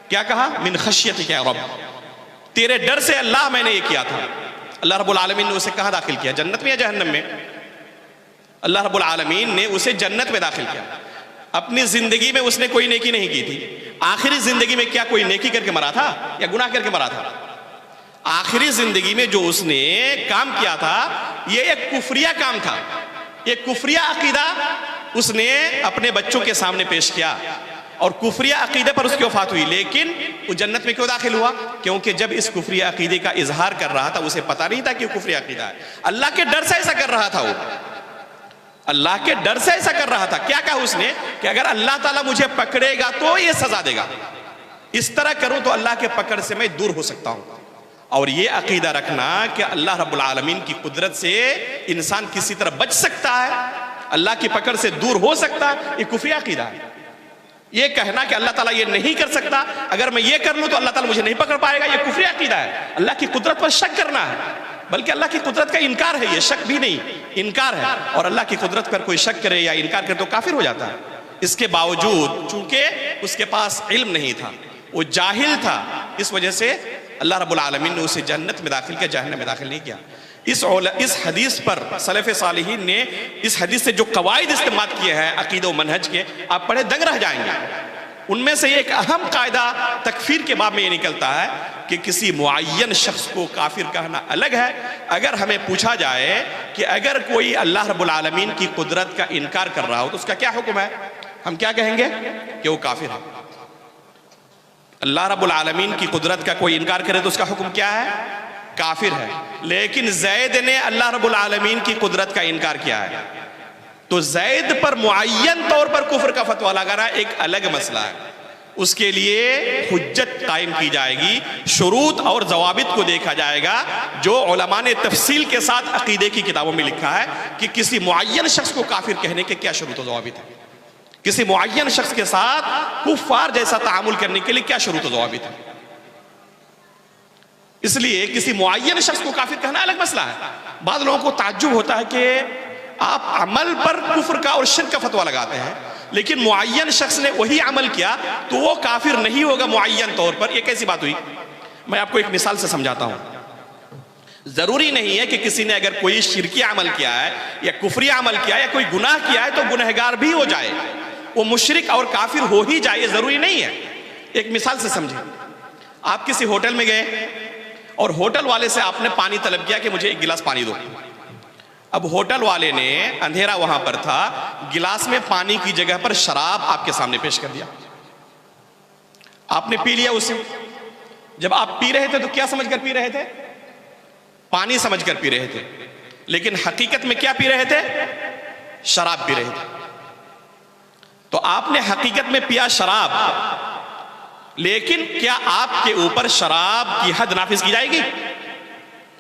کیا کہا؟ من خشیتک یا رب، تیرے ڈر سے اللہ میں نے یہ کیا تھا۔ اللہ رب العالمین نے اسے کہاں داخل کیا؟ جنت میں یا جہنم میں؟ اللہ رب العالمین نے اسے جنت میں داخل کیا۔ اپنی زندگی میں اس نے کوئی نیکی نہیں کی تھی، آخری زندگی میں کیا کوئی نیکی کر کے مرا تھا یا گناہ کر کے مرا تھا؟ آخری زندگی میں جو اس نے کام کیا تھا یہ ایک کفریہ کام تھا، ایک کفریہ عقیدہ اس نے اپنے بچوں کے سامنے پیش کیا، اور کفریہ عقیدے پر اس کی وفات ہوئی۔ لیکن وہ جنت میں کیوں داخل ہوا؟ کیونکہ جب اس کفریہ عقیدے کا اظہار کر رہا تھا اسے پتہ نہیں تھا کہ وہ کفریہ عقیدہ ہے، اللہ کے ڈر سے ایسا کر رہا تھا، وہ اللہ کے ڈر سے ایسا کر رہا تھا۔ کیا کہا اس نے کہ اگر اللہ تعالیٰ مجھے پکڑے گا تو یہ سزا دے گا، اس طرح کروں تو اللہ کے پکڑ سے میں دور ہو سکتا ہوں۔ اور یہ عقیدہ رکھنا کہ اللہ رب العالمین کی قدرت سے انسان کسی طرح بچ سکتا ہے، اللہ کی پکڑ سے دور ہو سکتا ہے، یہ کفری عقیدہ ہے۔ یہ کہنا کہ اللہ تعالیٰ یہ نہیں کر سکتا، اگر میں یہ کر لوں تو اللہ تعالیٰ مجھے نہیں پکڑ پائے گا، یہ کفری عقیدہ ہے۔ اللہ کی قدرت پر شک کرنا ہے، بلکہ اللہ کی قدرت کا انکار ہے، یہ شک بھی نہیں، انکار ہے۔ اور اللہ کی قدرت پر کوئی شک کرے یا انکار کرے تو کافر ہو جاتا ہے۔ اس کے باوجود چونکہ اس کے پاس علم نہیں تھا، وہ جاہل تھا، اس وجہ سے اللہ رب العالمین نے اسے جنت میں داخل کیا، جہنم میں داخل نہیں کیا۔ اس حدیث پر سلف صالحین نے اس حدیث سے جو قواعد استعمال کیے ہیں عقیدہ و منہج کے، آپ پڑھے دنگ رہ جائیں گے۔ ان میں سے ایک اہم قاعدہ تکفیر کے باب میں یہ نکلتا ہے کہ کسی معین شخص کو کافر کہنا الگ ہے۔ اگر ہمیں پوچھا جائے کہ اگر کوئی اللہ رب العالمین کی قدرت کا انکار کر رہا ہو تو اس کا کیا حکم ہے، ہم کیا کہیں گے؟ کہ وہ کافر ہے۔ اللہ رب العالمین کی قدرت کا کوئی انکار کرے تو اس کا حکم کیا ہے؟ کافر ہے۔ لیکن زید نے اللہ رب العالمین کی قدرت کا انکار کیا ہے، تو زید پر معین طور پر کفر کا فتویٰ لگانا ایک الگ مسئلہ ہے۔ اس کے لیے حجت قائم کی جائے گی، شروط اور ضوابط کو دیکھا جائے گا، جو علماء نے تفصیل کے ساتھ عقیدے کی کتابوں میں لکھا ہے کہ کسی معین شخص کو کافر کہنے کے کیا شروط و ضوابط ہیں، کسی معین شخص کے ساتھ کفار جیسا تعامل کرنے کے لیے کیا شروط و ضوابط ہیں۔ اس لیے کسی معین شخص کو کافر کہنا الگ مسئلہ ہے۔ بعض لوگوں کو تعجب ہوتا ہے کہ آپ عمل پر کفر کا اور شرک کا فتویٰ لگاتے ہیں، لیکن معین شخص نے وہی عمل کیا تو وہ کافر نہیں ہوگا معین طور پر، یہ کیسی بات ہوئی؟ میں آپ کو ایک مثال سے سمجھاتا ہوں۔ ضروری نہیں ہے کہ کسی نے اگر کوئی شرکی عمل کیا ہے یا کفری عمل کیا ہے یا کوئی گناہ کیا ہے تو گنہگار بھی ہو جائے، وہ مشرک اور کافر ہو ہی جائے، ضروری نہیں ہے۔ ایک مثال سے سمجھیں، آپ کسی ہوٹل میں گئے اور ہوٹل والے سے آپ نے پانی طلب کیا کہ مجھے ایک گلاس پانی دو۔ اب ہوٹل والے نے، اندھیرا وہاں پر تھا، گلاس میں پانی کی جگہ پر شراب آپ کے سامنے پیش کر دیا، آپ نے پی لیا اسے۔ جب آپ پی رہے تھے تو کیا سمجھ کر پی رہے تھے؟ پانی سمجھ کر پی رہے تھے، لیکن حقیقت میں کیا پی رہے تھے؟ شراب پی رہے تھے۔ تو آپ نے حقیقت میں پیا شراب، لیکن کیا آپ کے اوپر شراب کی حد نافذ کی جائے گی؟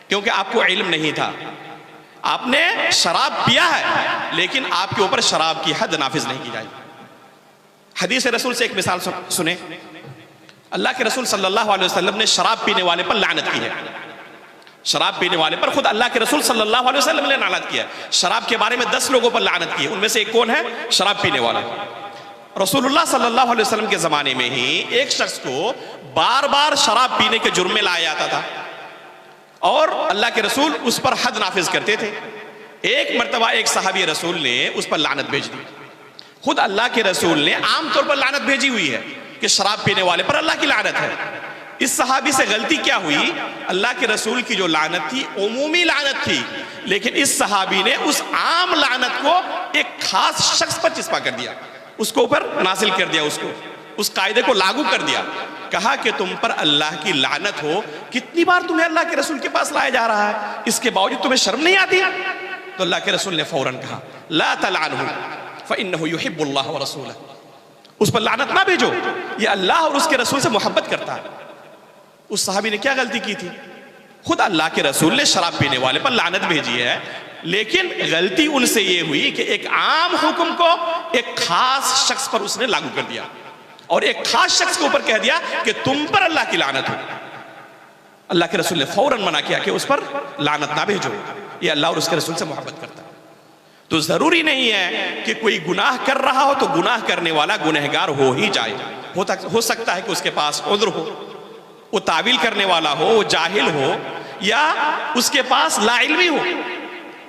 کیونکہ آپ کو علم نہیں تھا، آپ نے شراب پیا ہے، لیکن آپ کے اوپر شراب کی حد نافذ نہیں کی جائے گی۔ حدیث رسول سے ایک مثال سنیں۔ اللہ کے رسول صلی اللہ علیہ وسلم نے شراب پینے والے پر لعنت کی ہے۔ شراب پینے والے پر خود اللہ کے رسول صلی اللہ علیہ وسلم نے لعنت کیا ہے۔ شراب کے بارے میں 10 لوگوں پر لعنت کی ہے، ان میں سے ایک کون ہے؟ شراب پینے والا۔ رسول اللہ صلی اللہ علیہ وسلم کے زمانے میں ہی ایک شخص کو بار بار شراب پینے کے جرم میں لایا جاتا تھا، اور اللہ کے رسول اس پر حد نافذ کرتے تھے۔ ایک مرتبہ ایک صحابی رسول نے اس پر لعنت بھیج دی۔ خود اللہ کے رسول نے عام طور پر لعنت بھیجی ہوئی ہے کہ شراب پینے والے پر اللہ کی لعنت ہے۔ اس صحابی سے غلطی کیا ہوئی؟ اللہ کے رسول کی جو لعنت تھی عمومی لعنت تھی، لیکن اس صحابی نے اس عام لعنت کو ایک خاص شخص پر چسپا کر دیا، اس کو اوپر نازل کر دیا، اس قاعدے کو لاگو کر دیا۔ کہا کہ تم پر اللہ کی لعنت ہو، کتنی بار تمہیں اللہ کے رسول کے پاس لایا جا رہا ہے، اس کے باوجود تمہیں شرم نہیں آتی؟ تو اللہ کے رسول نے فوراً کہا لا تلعنہ فإنہ یحب اللہ ورسولہ، اس پر لعنت نہ بھیجو، یہ اللہ اور اس کے رسول سے محبت کرتا ہے۔ اس صحابی نے کیا غلطی کی تھی؟ خود اللہ کے رسول نے شراب پینے والے پر لعنت بھیجی ہے، لیکن غلطی ان سے یہ ہوئی کہ ایک عام حکم کو ایک خاص شخص پر اس نے لاگو کر دیا، اور ایک خاص شخص کے اوپر کہہ دیا کہ تم پر اللہ کی لعنت ہو۔ اللہ کے رسول نے فوراً منع کیا کہ اس پر لعنت نہ بھیجو، یہ اللہ اور اس کے رسول سے محبت کرتا ہے۔ تو ضروری نہیں ہے کہ کوئی گناہ کر رہا ہو تو گناہ کرنے والا گنہگار ہو ہی جائے۔ ہو سکتا ہے کہ اس کے پاس عذر ہو، وہ تعویل کرنے والا ہو، وہ جاہل ہو، یا اس کے پاس لا علمی ہو،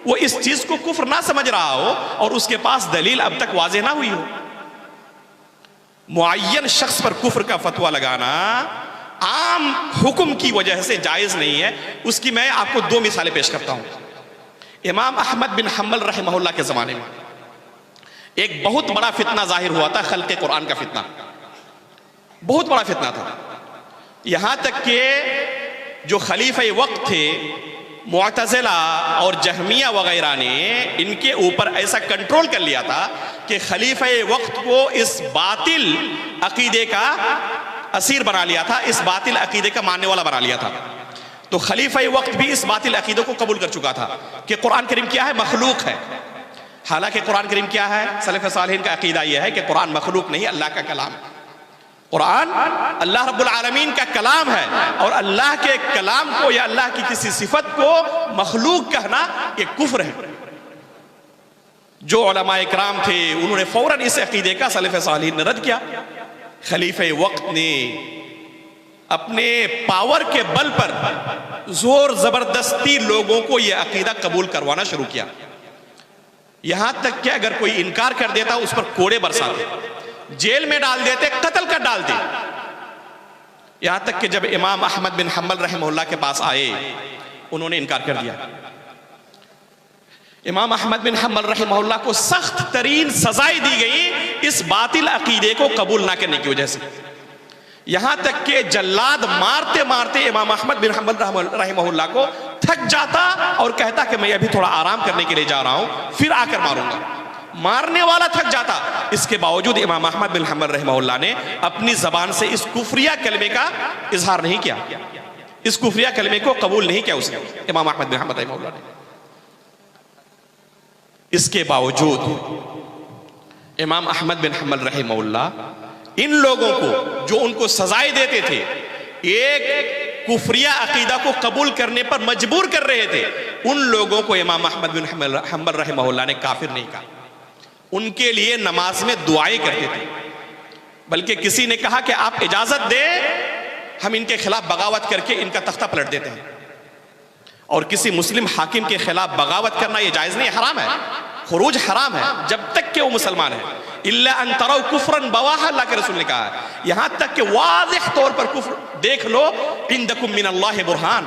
وہ اس چیز کو کفر نہ سمجھ رہا ہو اور اس کے پاس دلیل اب تک واضح نہ ہوئی ہو۔ معین شخص پر کفر کا فتویٰ لگانا عام حکم کی وجہ سے جائز نہیں ہے۔ اس کی میں آپ کو 2 مثالیں پیش کرتا ہوں۔ امام احمد بن حنبل رحمہ اللہ کے زمانے میں ایک بہت بڑا فتنہ ظاہر ہوا تھا، خلق قرآن کا فتنہ، بہت بڑا فتنہ تھا۔ یہاں تک کہ جو خلیفہ وقت تھے معتزلہ اور جہمیہ وغیرہ نے ان کے اوپر ایسا کنٹرول کر لیا تھا کہ خلیفہ وقت کو اس باطل عقیدے کا اسیر بنا لیا تھا، اس باطل عقیدے کا ماننے والا بنا لیا تھا۔ تو خلیفہ وقت بھی اس باطل عقیدے کو قبول کر چکا تھا کہ قرآن کریم کیا ہے؟ مخلوق ہے۔ حالانکہ قرآن کریم کیا ہے؟ سلف صالحین کا عقیدہ یہ ہے کہ قرآن مخلوق نہیں، اللہ کا کلام ہے۔ قرآن اللہ رب العالمین کا کلام ہے، اور اللہ کے کلام کو یا اللہ کی کسی صفت کو مخلوق کہنا یہ کفر ہے۔ جو علماء اکرام تھے انہوں نے فوراً اس عقیدے کا سلف صالحین نے رد کیا۔ خلیفہ وقت نے اپنے پاور کے بل پر زور زبردستی لوگوں کو یہ عقیدہ قبول کروانا شروع کیا، یہاں تک کہ اگر کوئی انکار کر دیتا اس پر کوڑے برساتے، جیل میں ڈال دیتے، قتل کر ڈالتے۔ یہاں تک کہ جب امام احمد بن حنبل رحمہ اللہ کے پاس آئے انہوں نے انکار کر دیا۔ امام احمد بن حنبل رحمہ اللہ کو سخت ترین سزائیں دی گئی اس باطل عقیدے کو قبول نہ کرنے کی وجہ سے، یہاں تک کہ جلاد مارتے مارتے امام احمد بن حنبل رحمہ اللہ کو تھک جاتا اور کہتا کہ میں ابھی تھوڑا آرام کرنے کے لیے جا رہا ہوں، پھر آ کر ماروں گا۔ مارنے والا تھک جاتا، اس کے باوجود امام احمد بن حنبل رحمہ اللہ نے اپنی زبان سے اس کفریہ کلمے کا اظہار نہیں کیا، اس کفریہ کلمے کو قبول نہیں کیا اس نے، امام احمد بن حنبل رحمہ اللہ نے۔ اس کے باوجود امام احمد بن حنبل رحمہ اللہ ان لوگوں کو جو ان کو سزائیں دیتے تھے، ایک کفریہ عقیدہ کو قبول کرنے پر مجبور کر رہے تھے، ان لوگوں کو امام احمد بن حنبل رحمہ اللہ نے کافر نہیں کہا، ان کے لیے نماز میں دعائیں کرتے تھے، بلکہ کسی نے کہا کہ آپ اجازت دیں ہم ان کے خلاف بغاوت کر کے ان کا تختہ پلٹ دیتے ہیں۔ اور کسی مسلم حاکم کے خلاف بغاوت کرنا یہ جائز نہیں، حرام ہے، خروج حرام ہے جب تک کہ وہ مسلمان ہے، الا ان تروا کفرا بواحا، اللہ کے رسول نے کہا ہے، یہاں تک کہ واضح طور پر کفر دیکھ لو، عندکم من اللہ برہان،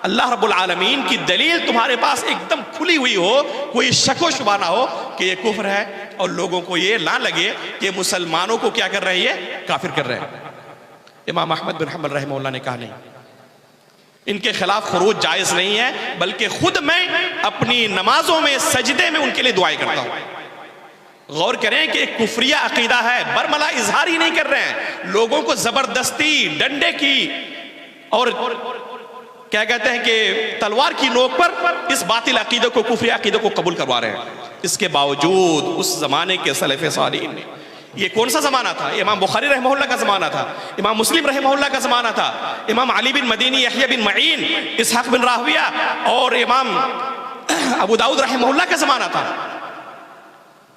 اللہ رب العالمین کی دلیل تمہارے پاس ایک دم کھلی ہوئی ہو، کوئی شک و شبہ نہ ہو کہ یہ کفر ہے، اور لوگوں کو یہ نہ لگے کہ مسلمانوں کو کیا کر رہے ہیں، یہ کافر کر رہے ہیں۔ امام احمد بن حنبل رحمہ اللہ نے کہا نہیں، ان کے خلاف خروج جائز نہیں ہے، بلکہ خود میں اپنی نمازوں میں سجدے میں ان کے لیے دعائیں کرتا ہوں۔ غور کریں کہ ایک کفریہ عقیدہ ہے، برملا اظہار ہی نہیں کر رہے ہیں، لوگوں کو زبردستی ڈنڈے کی اور کیا کہتے ہیں کہ تلوار کی نوک پر اس باطل عقیدہ کو، کفری عقیدہ کو قبول کروا رہے ہیں۔ اس کے باوجود اس زمانے کے سلف صالحین نے، یہ کون سا زمانہ تھا؟ امام بخاری رحمہ اللہ کا زمانہ تھا، امام مسلم رحمہ اللہ کا زمانہ تھا، امام علی بن مدینی، یحییٰ بن معین، اسحاق بن راہویہ اور امام ابو داؤد رحمہ اللہ کا زمانہ تھا۔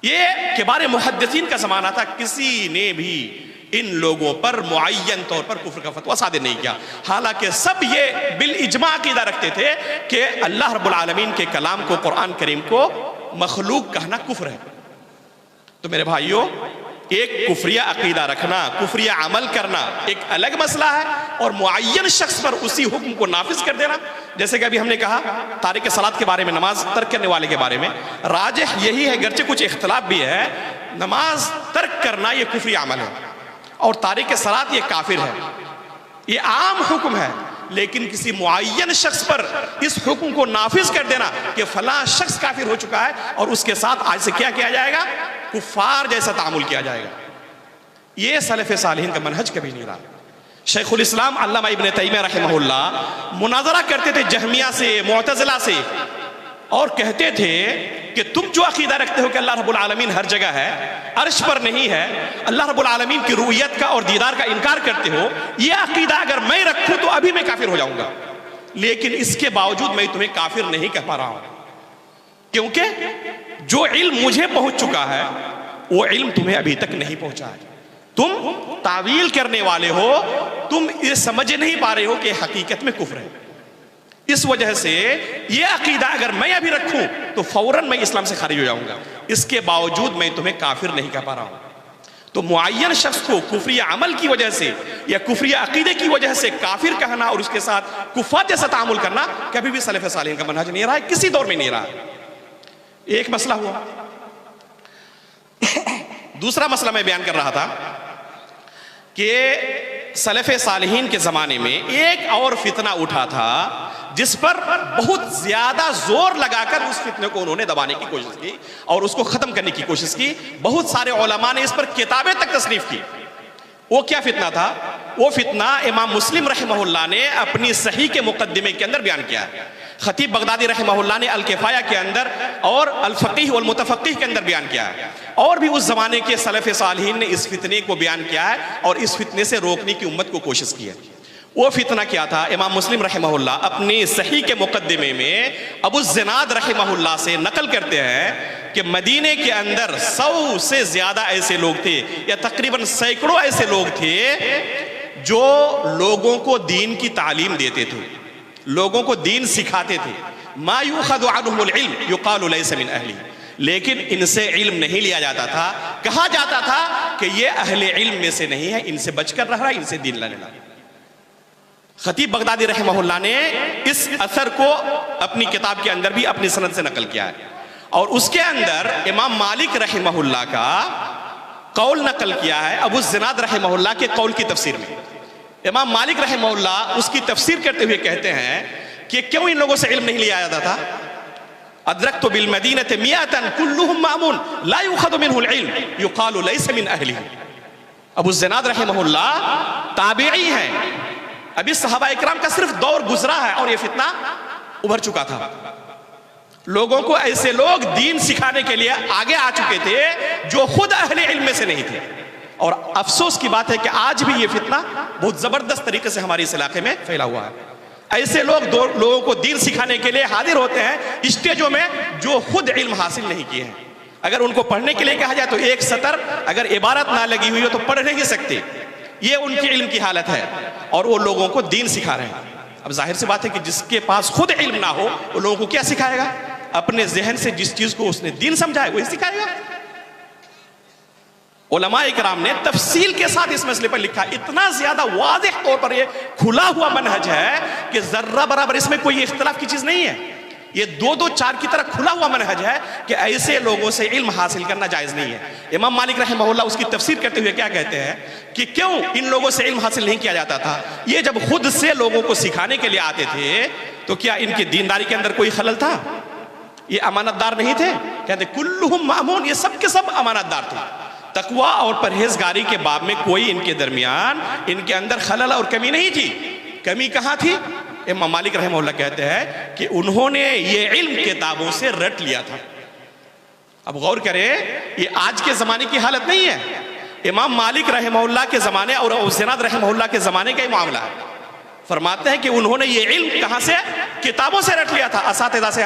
یہ کبار محدثین کا زمانہ تھا، کسی نے بھی ان لوگوں پر معین طور پر کفر کا فتویٰ صادر نہیں کیا، حالانکہ سب یہ بالاجماع عقیدہ رکھتے تھے کہ اللہ رب العالمین کے کلام کو، قرآن کریم کو مخلوق کہنا کفر ہے۔ تو میرے بھائیوں، ایک کفریہ عقیدہ رکھنا، کفریہ عمل کرنا ایک الگ مسئلہ ہے، اور معین شخص پر اسی حکم کو نافذ کر دینا، جیسے کہ ابھی ہم نے کہا تارک صلاۃ کے بارے میں، نماز ترک کرنے والے کے بارے میں، راجح یہی ہے، گرچہ کچھ اختلاف بھی ہے، نماز ترک کرنا یہ کفری عمل ہے، اور تارک صلاۃ یہ کافر ہے، یہ عام حکم ہے، لیکن کسی معین شخص پر اس حکم کو نافذ کر دینا کہ فلاں شخص کافر ہو چکا ہے، اور اس کے ساتھ آج سے کیا کیا جائے گا؟ کفار جیسا تعامل کیا جائے گا۔ یہ سلف صالحین کا منہج کبھی نہیں رہا۔ شیخ الاسلام علامہ ابن تیمیہ رحمہ اللہ مناظرہ کرتے تھے جہمیہ سے، معتزلہ سے، اور کہتے تھے کہ تم جو عقیدہ رکھتے ہو کہ اللہ رب العالمین ہر جگہ ہے، عرش پر نہیں ہے، اللہ رب العالمین کی رؤیت کا اور دیدار کا انکار کرتے ہو، یہ عقیدہ اگر میں رکھوں تو ابھی میں کافر ہو جاؤں گا، لیکن اس کے باوجود میں تمہیں کافر نہیں کہہ پا رہا ہوں، کیونکہ جو علم مجھے پہنچ چکا ہے وہ علم تمہیں ابھی تک نہیں پہنچا ہے۔ تم تعویل کرنے والے ہو، تم یہ سمجھ نہیں پا رہے ہو کہ حقیقت میں کفر ہے۔ اس وجہ سے یہ عقیدہ اگر میں ابھی رکھوں تو فوراً میں اسلام سے خارج ہو جاؤں گا، اس کے باوجود میں تمہیں کافر نہیں کہہ پا رہا ہوں۔ تو معین شخص کو کفری عمل کی وجہ سے یا کفری عقیدے کی وجہ سے کافر کہنا اور اس کے ساتھ کفار جیسا تعامل کرنا کبھی بھی سلف صالحین کا منہج نہیں رہا ہے، کسی دور میں نہیں رہا۔ ایک مسئلہ ہوا۔ دوسرا مسئلہ میں بیان کر رہا تھا کہ سلف صالحین کے زمانے میں ایک اور فتنہ اٹھا تھا جس پر بہت زیادہ زور لگا کر اس فتنے کو انہوں نے دبانے کی کوشش کی اور اس کو ختم کرنے کی کوشش کی۔ بہت سارے علماء نے اس پر کتابیں تک تصنیف کی۔ وہ کیا فتنہ تھا؟ وہ فتنہ امام مسلم رحمہ اللہ نے اپنی صحیح کے مقدمے کے اندر بیان کیا ہے، خطیب بغدادی رحمہ اللہ نے الکفایہ کے اندر اور الفقیہ والمتفقیہ کے اندر بیان کیا ہے، اور بھی اس زمانے کے سلف صالحین نے اس فتنے کو بیان کیا ہے اور اس فتنے سے روکنے کی امت کو کوشش کی ہے۔ وہ فتنہ کیا تھا؟ امام مسلم رحمہ اللہ اپنی صحیح کے مقدمے میں ابو الزناد رحمہ اللہ سے نقل کرتے ہیں کہ مدینے کے اندر 100 سے زیادہ ایسے لوگ تھے، یا تقریباً سینکڑوں ایسے لوگ تھے جو لوگوں کو دین کی تعلیم دیتے تھے، لوگوں کو دین سکھاتے تھے۔ ما یؤخذ عنہم العلم یقال لیس من اہلہ، لیکن ان سے علم نہیں لیا جاتا تھا، کہا جاتا تھا کہ یہ اہل علم میں سے نہیں ہے، ان سے بچ کر رہا ہے، ان سے دین لینا۔ خطیب بغدادی رحمہ اللہ نے اس اثر کو اپنی کتاب کے اندر بھی اپنی سند سے نقل کیا ہے، اور اس کے اندر امام مالک رحمہ اللہ کا قول نقل کیا ہے ابو الزناد رحمہ اللہ کے قول کی تفسیر میں۔ امام مالک رحمہ اللہ اس کی تفسیر کرتے ہوئے کہتے ہیں کہ کیوں ان لوگوں سے علم نہیں لیا جاتا تھا؟ ادرکت بالمدینۃ مئۃ کلہم مأمون لا یؤخذ منہ العلم یقال لیس من اہلہ۔ ابو الزناد رحمہ اللہ تابعی ہیں، ابھی صحابہ اکرام کا صرف دور گزرا ہے اور یہ فتنہ ابھر چکا تھا۔ لوگوں کو ایسے لوگ دین سکھانے کے لیے آگے آ چکے تھے جو خود اہل علم میں سے نہیں تھے، اور افسوس کی بات ہے کہ آج بھی یہ فتنہ بہت زبردست طریقے سے ہمارے اس علاقے میں پھیلا ہوا ہے۔ ایسے لوگ لوگوں کو دین سکھانے کے لیے حاضر ہوتے ہیں اسٹیجوں میں جو خود علم حاصل نہیں کیے ہیں۔ اگر ان کو پڑھنے کے لیے کہا جائے تو ایک سطر اگر عبارت نہ لگی ہوئی ہو تو پڑھ نہیں سکتے، یہ ان کی علم کی حالت ہے، اور وہ لوگوں کو دین سکھا رہے ہیں۔ اب ظاہر سی بات ہے کہ جس کے پاس خود علم نہ ہو وہ لوگوں کو کیا سکھائے گا؟ اپنے ذہن سے جس چیز کو اس نے دین سمجھا ہے وہی سکھائے گا۔ علماء اکرام نے تفصیل کے ساتھ اس مسئلے پر لکھا. اتنا زیادہ واضح طور پر یہ کھلا ہوا منہج ہے کہ ذرہ برابر اس میں کوئی اختلاف کی چیز نہیں ہے. یہ 2-2-4 کی طرح کھلا ہوا منہج ہے کہ ایسے لوگوں سے علم حاصل کرنا جائز نہیں ہے. امام مالک رحمہ اللہ اس کی تفسیر کرتے ہوئے کیا کہتے ہیں کہ کیوں ان لوگوں سے علم حاصل نہیں کیا جاتا تھا؟ یہ جب خود سے لوگوں کو سکھانے کے لیے آتے تھے تو کیا ان کی دینداری کے اندر کوئی خلل تھا؟ یہ امانت دار نہیں تھے؟ کہتے کلہم مامون، یہ سب کے سب امانت دار تھے. تقوی اور پرہیزگاری کے باب میں کوئی ان کے درمیان ان کے اندر خلل اور کمی نہیں تھی. کمی کہاں تھی؟ امام مالک رحمہ اللہ کہتے ہیں کہ انہوں نے یہ علم کتابوں سے رٹ لیا تھا. اب غور کریں، یہ آج کے زمانے کی حالت نہیں ہے. امام مالک رحمہ اللہ کے زمانے اور زناد رحمہ اللہ کے زمانے کا ہی معاملہ ہے. فرماتے ہیں کہ انہوں نے یہ علم کہاں سے؟ کتابوں سے رٹ لیا تھا، اساتذہ سے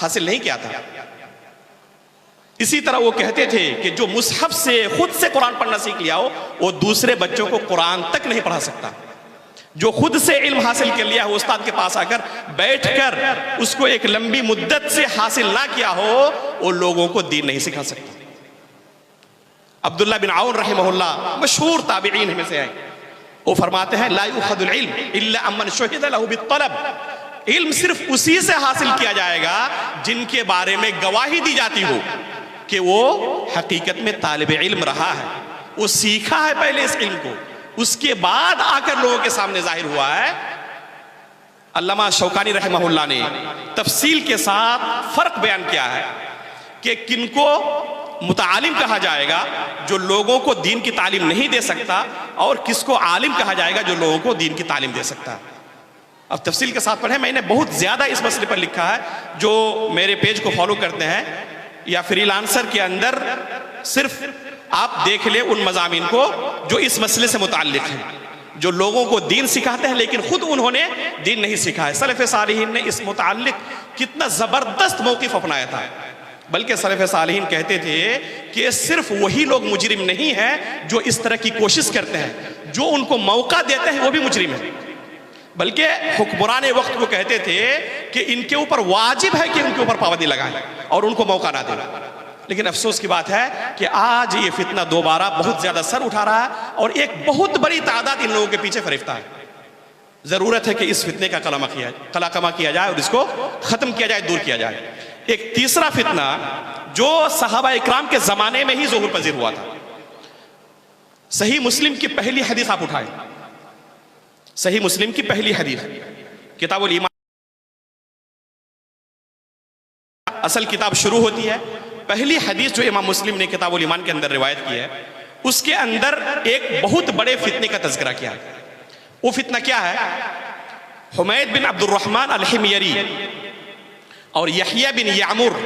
حاصل نہیں کیا تھا. اسی طرح وہ کہتے تھے کہ جو مصحف سے خود سے قرآن پڑھنا سیکھ لیا ہو وہ دوسرے بچوں کو قرآن تک نہیں پڑھا سکتا. جو خود سے علم حاصل کر لیا ہو استاد کے پاس آ کر بیٹھ کر اس کو ایک لمبی مدت سے حاصل نہ کیا ہو وہ لوگوں کو دین نہیں سکھا سکتا. عبداللہ بن عون رحمہ اللہ مشہور تابعین میں سے ہیں. وہ فرماتے ہیں لا یؤخذ العلم الا امن شہد له بالطلب. علم صرف اسی سے حاصل کیا جائے گا جن کے بارے میں گواہی دی جاتی ہو کہ وہ حقیقت میں طالب علم رہا ہے، وہ سیکھا ہے پہلے اس علم کو، اس کے بعد آ کر لوگوں کے سامنے ظاہر ہوا ہے. علامہ شوکانی رحمہ اللہ نے تفصیل کے ساتھ فرق بیان کیا ہے کہ کن کو متعالم کہا جائے گا جو لوگوں کو دین کی تعلیم نہیں دے سکتا، اور کس کو عالم کہا جائے گا جو لوگوں کو دین کی تعلیم دے سکتا ہے. اب تفصیل کے ساتھ پڑھیں. میں نے بہت زیادہ اس مسئلے پر لکھا ہے. جو میرے پیج کو فالو کرتے ہیں یا فری لانسر کے اندر صرف آپ دیکھ لیں ان مضامین کو جو اس مسئلے سے متعلق ہیں، جو لوگوں کو دین سکھاتے ہیں لیکن خود انہوں نے دین نہیں سکھا ہے. سلف صالحین نے اس متعلق کتنا زبردست موقف اپنایا تھا. بلکہ سلف صالحین کہتے تھے کہ صرف وہی لوگ مجرم نہیں ہیں جو اس طرح کی کوشش کرتے ہیں، جو ان کو موقع دیتے ہیں وہ بھی مجرم ہیں. بلکہ حکمران وقت کو کہتے تھے کہ ان کے اوپر واجب ہے کہ ان کے اوپر پابندی لگائیں اور ان کو موقع نہ دیں. لیکن افسوس کی بات ہے کہ آج یہ فتنہ دوبارہ بہت زیادہ سر اٹھا رہا ہے اور ایک بہت بڑی تعداد ان لوگوں کے پیچھے فریفتہ ہے. ضرورت ہے کہ اس فتنے کا قلمہ کیا جائے اور اس کو ختم کیا جائے، دور کیا جائے. ایک تیسرا فتنہ جو صحابہ اکرام کے زمانے میں ہی ظہور پذیر ہوا تھا. صحیح مسلم کی پہلی حدیث آپ اٹھائیں. صحیح مسلم کی پہلی حدیث کتاب الایمان، اصل کتاب شروع ہوتی ہے. پہلی حدیث جو امام مسلم نے کتاب الایمان کے اندر روایت کی ہے اس کے اندر ایک بہت بڑے فتنے کا تذکرہ کیا ہے. وہ فتنہ کیا ہے؟ حمید بن عبد الرحمن الحمیری اور یحییٰ بن یعمر،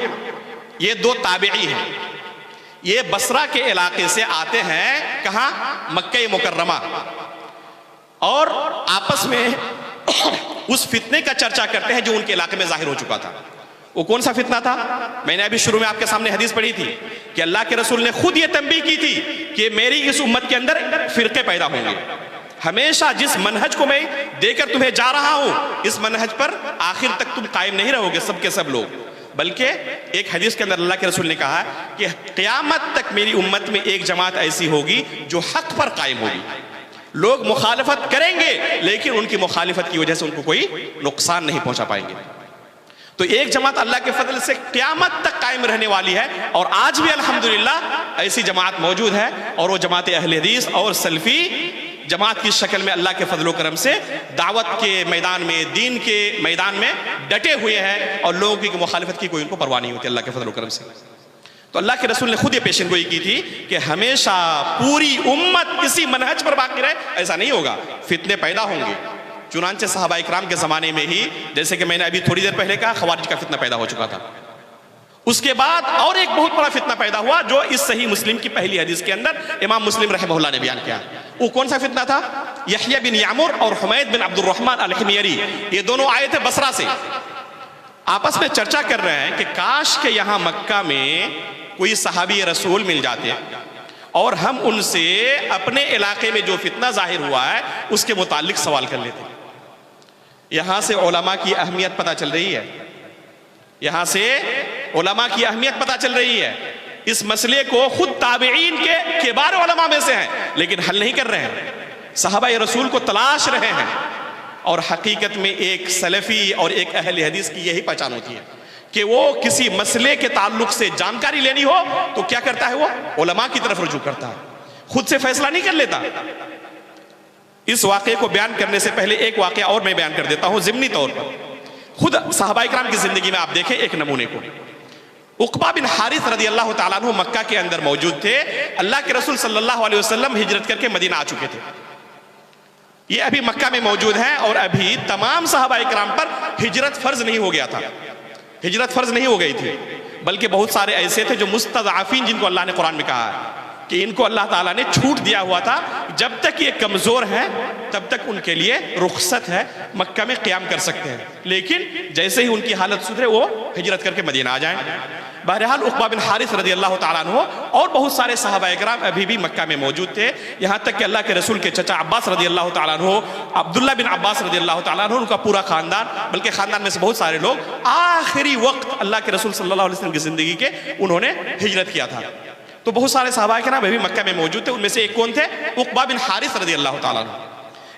یہ دو تابعی ہیں. یہ بصرہ کے علاقے سے آتے ہیں. کہاں؟ مکہ مکرمہ. اور آپس میں اس فتنے کا چرچا کرتے ہیں جو ان کے علاقے میں ظاہر ہو چکا تھا. وہ کون سا فتنہ تھا؟ میں نے ابھی شروع میں آپ کے سامنے حدیث پڑھی تھی کہ اللہ کے رسول نے خود یہ تنبیہ کی تھی کہ میری اس امت کے اندر فرقے پیدا ہوں گے. ہمیشہ جس منہج کو میں دے کر تمہیں جا رہا ہوں اس منہج پر آخر تک تم قائم نہیں رہو گے سب کے سب لوگ. بلکہ ایک حدیث کے اندر اللہ کے رسول نے کہا کہ قیامت تک میری امت میں ایک جماعت ایسی ہوگی جو حق پر قائم ہوگی. لوگ مخالفت کریں گے لیکن ان کی مخالفت کی وجہ سے ان کو کوئی نقصان نہیں پہنچا پائیں گے. تو ایک جماعت اللہ کے فضل سے قیامت تک قائم رہنے والی ہے اور آج بھی الحمدللہ ایسی جماعت موجود ہے. اور وہ جماعت اہل حدیث اور سلفی جماعت کی شکل میں اللہ کے فضل و کرم سے دعوت کے میدان میں، دین کے میدان میں ڈٹے ہوئے ہیں اور لوگوں کی مخالفت کی کوئی ان کو پرواہ نہیں ہوتی اللہ کے فضل و کرم سے. تو اللہ کے رسول نے خود یہ پیشن گوئی کی تھی کہ ہمیشہ پوری امت اسی منہج پر باقی رہے. ایسا نہیں ہوگا، فتنے پیدا ہوں گے. چنانچہ صحابہ اکرام کے زمانے میں ہی، جیسے کہ میں نے ابھی تھوڑی دیر پہلے کہا، خوارج کا فتنہ پیدا ہو چکا تھا. اس کے بعد اور ایک بہت بڑا فتنہ پیدا ہوا جو اس صحیح مسلم کی پہلی حدیث کے اندر امام مسلم رحمہ اللہ نے بیان کیا. وہ کون سا فتنہ تھا؟ یحییٰ بن یعمر اور حمید بن عبد الرحمن الحمیری، یہ دونوں آئے تھے بصرہ سے. آپس میں چرچا کر رہے ہیں کہ کاش کہ یہاں مکہ میں کوئی صحابی رسول مل جاتے اور ہم ان سے اپنے علاقے میں جو فتنہ ظاہر ہوا ہے اس کے متعلق سوال کر لیتے. یہاں سے علماء کی اہمیت پتہ چل رہی ہے. یہاں سے علماء کی اہمیت پتہ چل رہی ہے. اس مسئلے کو خود تابعین کے کبار علماء میں سے ہیں لیکن حل نہیں کر رہے ہیں، صحابہ رسول کو تلاش رہے ہیں. اور حقیقت میں ایک سلفی اور ایک اہل حدیث کی یہی پہچان ہوتی ہے کہ وہ کسی مسئلے کے تعلق سے جانکاری لینی ہو تو کیا کرتا ہے، وہ علماء کی طرف رجوع کرتا ہے، خود سے فیصلہ نہیں کر لیتا. اس واقعے کو بیان کرنے سے پہلے ایک واقعہ اور میں بیان کر دیتا ہوں ضمنی طور پر. خود صحابہ کرام کی زندگی میں آپ دیکھیں ایک نمونے کو. عقبہ بن حارث رضی اللہ تعالیٰ عنہ مکہ کے اندر موجود تھے. اللہ کے رسول صلی اللہ علیہ وسلم ہجرت کر کے مدینہ آ چکے تھے. یہ ابھی مکہ میں موجود ہیں اور ابھی تمام صحابہ کرام پر ہجرت فرض نہیں ہو گیا تھا، ہجرت فرض نہیں ہو گئی تھی، بلکہ بہت سارے ایسے تھے جو مستضعفین، جن کو اللہ نے قرآن میں کہا ہے کہ ان کو اللہ تعالیٰ نے چھوٹ دیا ہوا تھا، جب تک یہ کمزور ہیں تب تک ان کے لیے رخصت ہے، مکہ میں قیام کر سکتے ہیں، لیکن جیسے ہی ان کی حالت سدھرے وہ ہجرت کر کے مدینہ آ جائیں. بہرحال عقبہ بن حارث رضی اللہ تعالیٰ عنہ اور بہت سارے صحابہ کرام ابھی بھی مکہ میں موجود تھے، یہاں تک کہ اللہ کے رسول کے چچا عباس رضی اللہ تعالیٰ عنہ، عبداللہ بن عباس رضی اللہ تعالیٰ عنہ، ان کا پورا خاندان، بلکہ خاندان میں سے بہت سارے لوگ آخری وقت اللہ کے رسول صلی اللہ علیہ وسلم کی زندگی کے انہوں نے ہجرت کیا تھا. تو بہت سارے صحابہ کرام ابھی مکہ میں موجود تھے. ان میں سے ایک کون تھے؟ عقبہ بن حارث رضی اللہ تعالیٰ عنہ.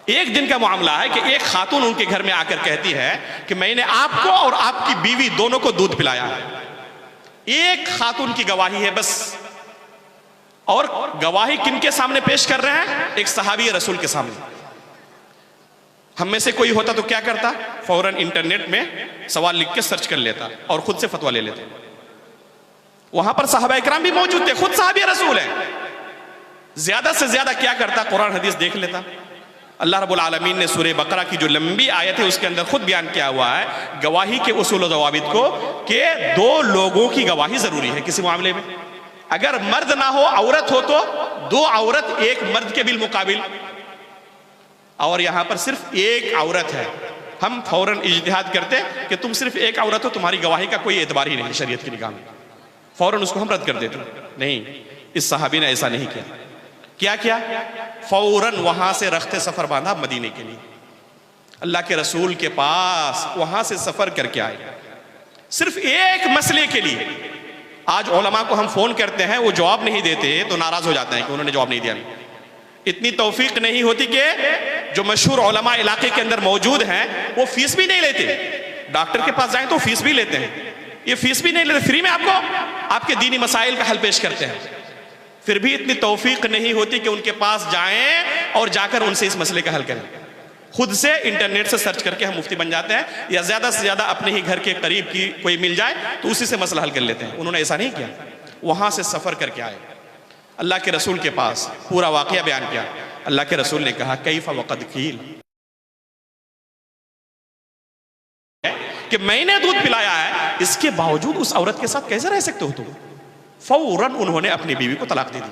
ایک دن کا معاملہ ہے کہ ایک خاتون ان کے گھر میں آ کر کہتی ہے کہ میں نے آپ کو اور آپ کی بیوی دونوں کو دودھ پلایا ہے. ایک خاتون کی گواہی ہے بس، اور گواہی کن کے سامنے پیش کر رہے ہیں؟ ایک صحابی رسول کے سامنے. ہم میں سے کوئی ہوتا تو کیا کرتا؟ فوراً انٹرنیٹ میں سوال لکھ کے سرچ کر لیتا اور خود سے فتویٰ لے لیتے. وہاں پر صحابہ اکرام بھی موجود تھے، خود صحابی رسول ہیں. زیادہ سے زیادہ کیا کرتا؟ قرآن حدیث دیکھ لیتا. اللہ رب العالمین نے سورہ بقرہ کی جو لمبی آیت ہے اس کے اندر خود بیان کیا ہوا ہے گواہی کے اصول و ضوابط کو، کہ دو لوگوں کی گواہی ضروری ہے کسی معاملے میں. اگر مرد نہ ہو، عورت ہو، تو دو عورت ایک مرد کے بالمقابل، اور یہاں پر صرف ایک عورت ہے. ہم فوراً اجتہاد کرتے کہ تم صرف ایک عورت ہو، تمہاری گواہی کا کوئی اعتبار ہی نہیں شریعت کی نگاہ میں، فوراً اس کو ہم رد کر دیتے. نہیں، اس صحابی نے ایسا نہیں کیا. کیا کیا؟ فوراً وہاں سے رخت سفر باندھا مدینے کے لیے، اللہ کے رسول کے پاس وہاں سے سفر کر کے آئے صرف ایک مسئلے کے لیے. آج علماء کو ہم فون کرتے ہیں، وہ جواب نہیں دیتے تو ناراض ہو جاتے ہیں کہ انہوں نے جواب نہیں دیا. اتنی توفیق نہیں ہوتی کہ جو مشہور علماء علاقے کے اندر موجود ہیں وہ فیس بھی نہیں لیتے. ڈاکٹر کے پاس جائیں تو فیس بھی لیتے ہیں، یہ فیس بھی نہیں لیتے، فری میں آپ کو آپ کے دینی مسائل کا حل پیش کرتے ہیں. پھر بھی اتنی توفیق نہیں ہوتی کہ ان کے پاس جائیں اور جا کر ان سے اس مسئلے کا حل کریں. خود سے انٹرنیٹ سے سرچ کر کے ہم مفتی بن جاتے ہیں، یا زیادہ سے زیادہ اپنے ہی گھر کے قریب کی کوئی مل جائے تو اسی سے مسئلہ حل کر لیتے ہیں. انہوں نے ایسا نہیں کیا، وہاں سے سفر کر کے آئے اللہ کے رسول کے پاس، پورا واقعہ بیان کیا. اللہ کے رسول نے کہا کیف وقد قیل، کہ میں نے دودھ پلایا ہے، اس کے باوجود اس عورت کے ساتھ کیسے رہ سکتے ہو تم؟ فوراً انہوں نے اپنی بیوی کو طلاق دے دی.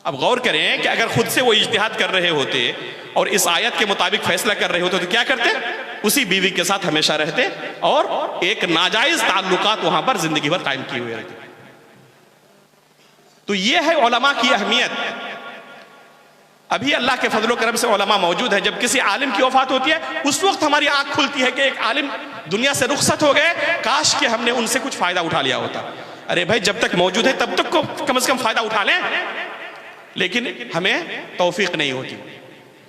اب غور کریں کہ اگر خود سے وہ اجتہاد کر رہے ہوتے اور اس آیت کے مطابق فیصلہ کر رہے ہوتے تو کیا کرتے؟ اسی بیوی کے ساتھ ہمیشہ رہتے اور ایک ناجائز تعلقات وہاں پر زندگی بھر قائم کیے ہوئے رہتے. تو یہ ہے علماء کی اہمیت. ابھی اللہ کے فضل و کرم سے علماء موجود ہیں. جب کسی عالم کی وفات ہوتی ہے اس وقت ہماری آنکھ کھلتی ہے کہ ایک عالم دنیا سے رخصت ہو گئے، کاش کہ ہم نے ان سے کچھ فائدہ اٹھا لیا ہوتا. ارے بھائی، جب تک موجود ہے تب تک کو کم از کم فائدہ اٹھا لیں، لیکن ہمیں توفیق نہیں ہوتی.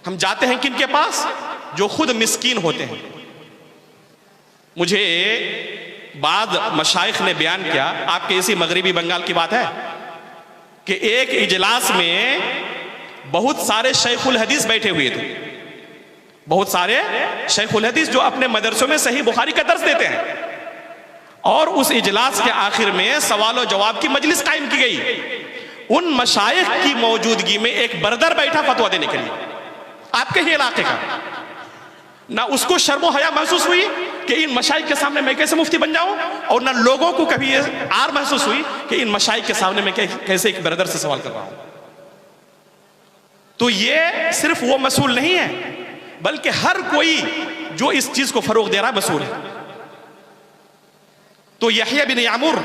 ہم جاتے ہیں کن کے پاس؟ جو خود مسکین ہوتے ہیں. مجھے بعض مشائخ نے بیان کیا، آپ کے اسی مغربی بنگال کی بات ہے، کہ ایک اجلاس میں بہت سارے شیخ الحدیث بیٹھے ہوئے تھے. بہت سارے شیخ الحدیث جو اپنے مدرسوں میں صحیح بخاری کا درس دیتے ہیں، اور اس اجلاس کے آخر میں سوال و جواب کی مجلس قائم کی گئی. ان مشائخ کی موجودگی میں ایک بردر بیٹھا فتویٰ دینے کے لیے، آپ کے ہی علاقے کا. نہ اس کو شرم و حیا محسوس ہوئی کہ ان مشائخ کے سامنے میں کیسے مفتی بن جاؤں، اور نہ لوگوں کو کبھی یہ آر محسوس ہوئی کہ ان مشائخ کے سامنے میں کیسے ایک بردر سے سوال کر رہا ہوں. تو یہ صرف وہ مسئول نہیں ہے، بلکہ ہر کوئی جو اس چیز کو فروغ دے رہا ہے مسئول ہے. تو یحییٰ بن یعمر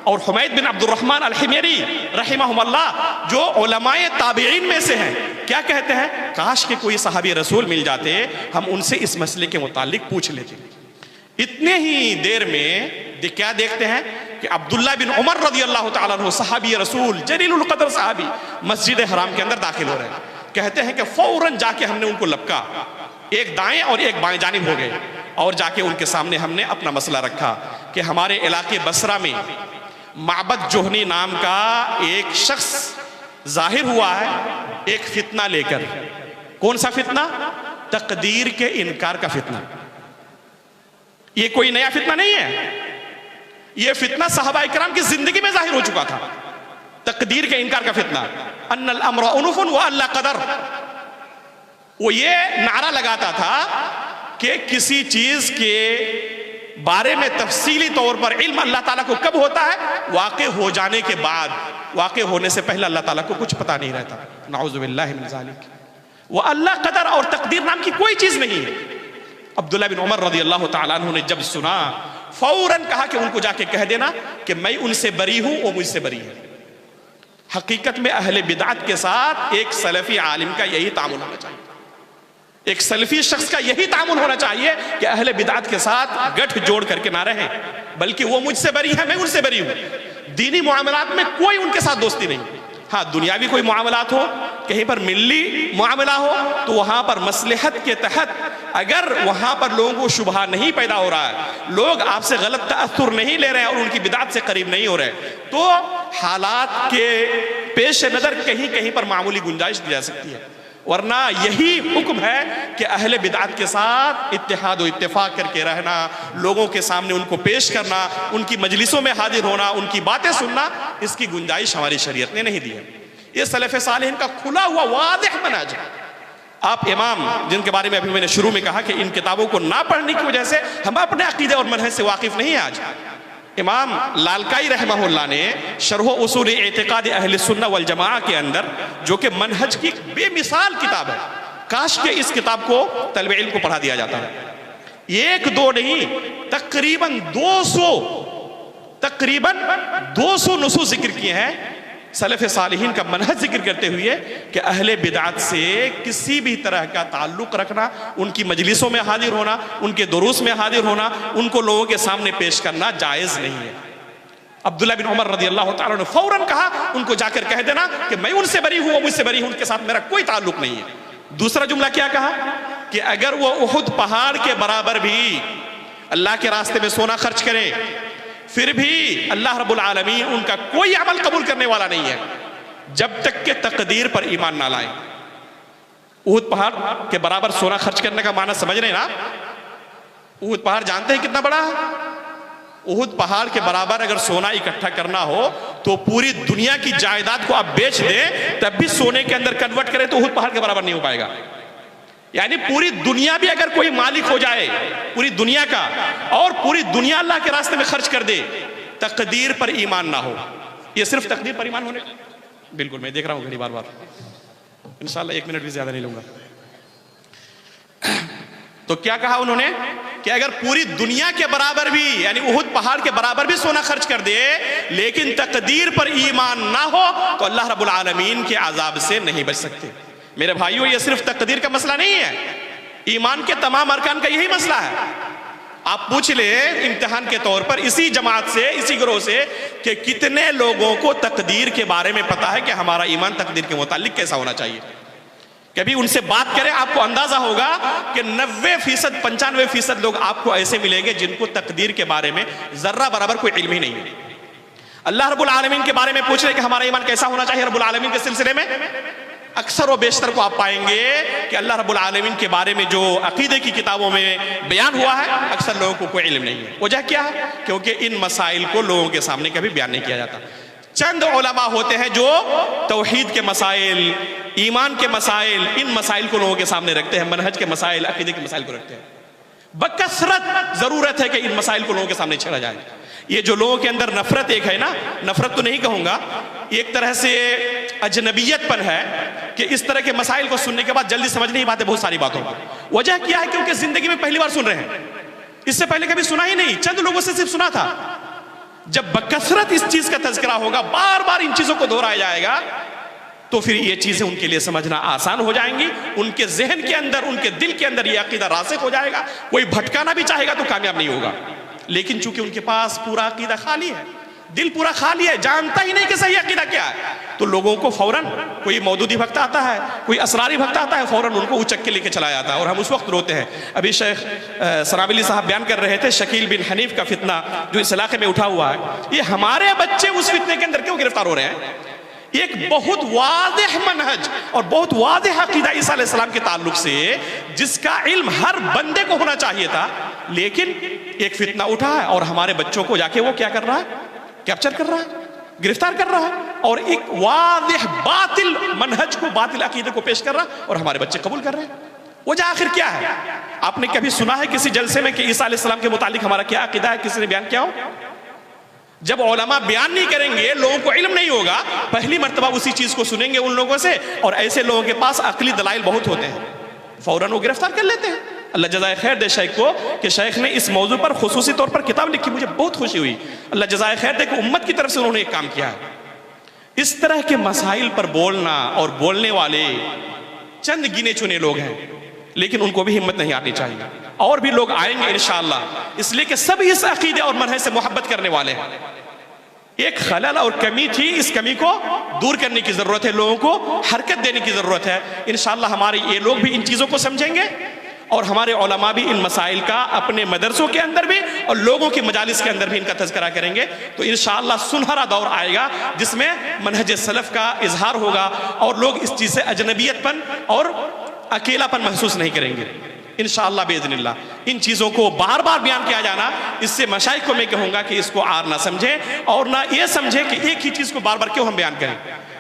اور حمید بن عبد الرحمن الحمیری رحمہم اللہ، جو علماء تابعین میں سے ہیں، کیا کہتے ہیں؟ کاش کہ کوئی صحابی رسول مل جاتے، ہم ان سے اس مسئلے کے متعلق پوچھ لیتے. اتنے ہی دیر میں کیا دیکھتے ہیں کہ عبداللہ بن عمر رضی اللہ تعالیٰ عنہ صحابی رسول جلیل القدر صحابی مسجد حرام کے اندر داخل ہو رہے ہیں. کہتے ہیں کہ فوراً جا کے ہم نے ان کو لپکا, ایک دائیں اور ایک بائیں جانب ہو گئے, اور جا کے ان کے سامنے ہم نے اپنا مسئلہ رکھا کہ ہمارے علاقے بصرہ میں معبد جوہنی نام کا ایک شخص ظاہر ہوا ہے ایک فتنہ لے کر. کون سا فتنہ؟ تقدیر کے انکار کا فتنہ. یہ کوئی نیا فتنہ نہیں ہے, یہ فتنہ صحابہ کرام کی زندگی میں ظاہر ہو چکا تھا. تقدیر کے انکار کا فتنہ, ان الامر انف والا قدر. وہ یہ نعرہ لگاتا تھا کہ کسی چیز کے بارے میں تفصیلی طور پر علم اللہ تعالیٰ کو کب ہوتا ہے؟ واقع ہو جانے کے بعد. واقع ہونے سے پہلے اللہ تعالیٰ کو کچھ پتہ نہیں رہتا. نعوذ باللہ من ذالک. وہ اللہ قدر اور تقدیر نام کی کوئی چیز نہیں ہے. عبداللہ بن عمر رضی اللہ تعالیٰ عنہ نے جب سنا فوراً کہا کہ ان کو جا کے کہہ دینا کہ میں ان سے بری ہوں, وہ مجھ سے بری ہے. حقیقت میں اہل بدعت کے ساتھ ایک سلفی عالم کا یہی تعامل ہونا چاہیے, ایک سلفی شخص کا یہی تعامل ہونا چاہیے کہ اہل بدعت کے ساتھ گٹھ جوڑ کر کے نہ رہیں, بلکہ وہ مجھ سے بری ہے, میں ان سے بری ہوں. دینی معاملات میں کوئی ان کے ساتھ دوستی نہیں. ہاں دنیاوی کوئی معاملات ہو, کہیں پر ملی معاملہ ہو, تو وہاں پر مصلحت کے تحت اگر وہاں پر لوگوں کو شبہہ نہیں پیدا ہو رہا ہے, لوگ آپ سے غلط تأثر نہیں لے رہے ہیں اور ان کی بدعت سے قریب نہیں ہو رہے, تو حالات کے پیش نظر کہیں کہیں پر معمولی گنجائش دی جا سکتی ہے. ورنہ یہی حکم ہے کہ اہل بدعت کے ساتھ اتحاد و اتفاق کر کے رہنا, لوگوں کے سامنے ان کو پیش کرنا, ان کی مجلسوں میں حاضر ہونا, ان کی باتیں سننا, اس کی گنجائش ہماری شریعت نے نہیں دی ہے. یہ سلف صالحین کا کھلا ہوا واضح منہج ہے. آپ امام جن کے بارے میں ابھی میں نے شروع میں کہا کہ ان کتابوں کو نہ پڑھنے کی وجہ سے ہم اپنے عقیدے اور منہج سے واقف نہیں ہیں. آج امام لالکائی رحمہ اللہ نے شرح اصول اعتقاد اہل سنہ والجماعہ کے اندر, جو کہ منہج کی بے مثال کتاب ہے, کاش کہ اس کتاب کو طلب علم کو پڑھا دیا جاتا ہے. ایک دو نہیں, تقریباً 200 نصوص ذکر کیے ہیں سلف صالحین کا منہج ذکر کرتے ہوئے کہ اہل بدعت سے کسی بھی طرح کا تعلق رکھنا, ان کی مجلسوں میں حاضر ہونا, ان کے دروس میں حاضر ہونا, ان کو لوگوں کے سامنے پیش کرنا جائز نہیں ہے. عبداللہ بن عمر رضی اللہ تعالیٰ نے فوراً کہا ان کو جا کر کہہ دینا کہ میں ان سے بری ہوں, وہ مجھ سے بری ہوں, ان کے ساتھ میرا کوئی تعلق نہیں ہے. دوسرا جملہ کیا کہا کہ اگر وہ احد پہاڑ کے برابر بھی اللہ کے راستے میں سونا خرچ کریں, پھر بھی اللہ رب العالمین ان کا کوئی عمل قبول کرنے والا نہیں ہے جب تک کہ تقدیر پر ایمان نہ لائیں. احد پہاڑ کے برابر سونا خرچ کرنے کا معنی سمجھ رہے ہیں نا؟ احد پہاڑ جانتے ہیں کتنا بڑا ہے؟ احد پہاڑ کے برابر اگر سونا اکٹھا کرنا ہو تو پوری دنیا کی جائیداد کو آپ بیچ دیں تب بھی سونے کے اندر کنورٹ کریں تو احد پہاڑ کے برابر نہیں ہو پائے گا. یعنی پوری دنیا بھی اگر کوئی مالک ہو جائے پوری دنیا کا, اور پوری دنیا اللہ کے راستے میں خرچ کر دے, تقدیر پر ایمان نہ ہو. یہ صرف تقدیر پر ایمان ہونے, بالکل میں دیکھ رہا ہوں گھڑی بار بار, انشاءاللہ 1 منٹ بھی زیادہ نہیں لوں گا. تو کیا کہا انہوں نے کہ اگر پوری دنیا کے برابر بھی, یعنی احد پہاڑ کے برابر بھی سونا خرچ کر دے, لیکن تقدیر پر ایمان نہ ہو تو اللہ رب العالمین کے عذاب سے نہیں بچ سکتے. میرے بھائیوں, یہ صرف تقدیر کا مسئلہ نہیں ہے, ایمان کے تمام ارکان کا یہی مسئلہ ہے. آپ پوچھ لیں امتحان کے طور پر اسی جماعت سے, اسی گروہ سے, کہ کتنے لوگوں کو تقدیر کے بارے میں پتا ہے کہ ہمارا ایمان تقدیر کے متعلق کیسا ہونا چاہیے. کبھی ان سے بات کریں, آپ کو اندازہ ہوگا کہ 90% 95% لوگ آپ کو ایسے ملیں گے جن کو تقدیر کے بارے میں ذرہ برابر کوئی علم ہی نہیں ہے. اللہ رب العالمین کے بارے میں پوچھ رہے کہ ہمارا ایمان کیسا ہونا چاہیے رب العالمین کے سلسلے میں, اکثر و بیشتر کو آپ پائیں گے کہ اللہ رب العالمین کے بارے میں جو عقیدے کی کتابوں میں بیان ہوا ہے اکثر لوگوں کو کوئی علم نہیں ہے. وجہ کیا ہے؟ کیونکہ ان مسائل کو لوگوں کے سامنے کبھی بیان نہیں کیا جاتا. چند علماء ہوتے ہیں جو توحید کے مسائل, ایمان کے مسائل, ان مسائل کو لوگوں کے سامنے رکھتے ہیں, منہج کے مسائل, عقیدے کے مسائل کو رکھتے ہیں. بکثرت ضرورت ہے کہ ان مسائل کو لوگوں کے سامنے چھیڑا جائے. یہ جو لوگوں کے اندر نفرت ایک ہے نا, نفرت تو نہیں کہوں گا, ایک طرح سے اجنبیت پر ہے کہ اس طرح کے مسائل کو سننے کے بعد جلدی سمجھ نہیں پاتے بہت ساری باتوں کو. وجہ کیا ہے؟ کیونکہ زندگی میں پہلی بار سن رہے ہیں, اس سے پہلے کبھی سنا ہی نہیں, چند لوگوں سے صرف سنا تھا. جب بکثرت اس چیز کا تذکرہ ہوگا, بار بار ان چیزوں کو دہرایا جائے گا, تو پھر یہ چیزیں ان کے لیے سمجھنا آسان ہو جائیں گی. ان کے ذہن کے اندر, ان کے دل کے اندر یہ عقیدہ راسخ ہو جائے گا. کوئی بھٹکانا بھی چاہے گا تو کامیاب نہیں ہوگا. لیکن چونکہ ان کے پاس پورا عقیدہ خالی ہے, دل پورا خالی ہے, جانتا ہی نہیں کہ صحیح عقیدہ کیا ہے. تو لوگوں کو فوراً کوئی مودودی بھکتا آتا ہے, کوئی اسراری بھکتا آتا ہے, فوراً ان کو اچک کے لے کے چلا جاتا ہے, اور ہم اس وقت روتے ہیں. ابھی شیخ سنابلی صاحب بیان کر رہے تھے شکیل بن حنیف کا فتنہ جو اس علاقے میں اٹھا ہوا ہے, یہ ہمارے بچے اس فتنے کے اندر کیوں گرفتار ہو رہے ہیں؟ ایک بہت واضح منہج اور بہت واضح عقیدہ عیسیٰ علیہ السلام کے تعلق سے جس کا علم ہر بندے کو ہونا چاہیے تھا, لیکن ایک فتنہ اٹھا ہے اور ہمارے بچوں کو جا کے وہ کیا کر رہا ہے؟ کیپچر کر رہا ہے, گرفتار کر رہا ہے, اور ایک واضح باطل منہج کو, باطل عقیدے کو پیش کر رہا ہے, اور ہمارے بچے قبول کر رہے ہیں. وجہ آخر کیا ہے؟ آپ نے کبھی سنا ہے کسی جلسے میں کہ عیسیٰ علیہ السلام کے متعلق ہمارا کیا عقیدہ ہے؟ کسی نے بیان کیا ہو؟ جب علماء بیان نہیں کریں گے, لوگوں کو علم نہیں ہوگا, پہلی مرتبہ اسی چیز کو سنیں گے ان لوگوں سے, اور ایسے لوگوں کے پاس عقلی دلائل بہت ہوتے ہیں, فوراً وہ گرفتار کر لیتے ہیں. اللہ جزائے خیر دے شیخ کو کہ شیخ نے اس موضوع پر خصوصی طور پر کتاب لکھی, مجھے بہت خوشی ہوئی. اللہ جزائے خیر دے کہ امت کی طرف سے انہوں نے ایک کام کیا ہے. اس طرح کے مسائل پر بولنا, اور بولنے والے چند گنے چنے لوگ ہیں, لیکن ان کو بھی ہمت نہیں آنی چاہیے. اور بھی لوگ آئیں گے انشاءاللہ, اس لیے کہ سب اس عقیدے اور منہج سے محبت کرنے والے ہیں. ایک خلل اور کمی تھی, اس کمی کو دور کرنے کی ضرورت ہے, لوگوں کو حرکت دینے کی ضرورت ہے. انشاءاللہ ہمارے یہ لوگ بھی ان چیزوں کو سمجھیں گے, اور ہمارے علماء بھی ان مسائل کا اپنے مدرسوں کے اندر بھی اور لوگوں کی مجالس کے اندر بھی ان کا تذکرہ کریں گے. تو انشاءاللہ سنہرا دور آئے گا جس میں منہج سلف کا اظہار ہوگا, اور لوگ اس چیز سے اجنبیت پن اور اکیلا پن محسوس نہیں کریں گے انشاءاللہ باذن اللہ. ان چیزوں کو بار بار بیان کیا جانا, اس سے مشائخ کو میں کہوں گا کہ اس کو عار نہ سمجھیں, اور نہ یہ سمجھیں کہ ایک ہی چیز کو بار بار کیوں ہم بیان کریں.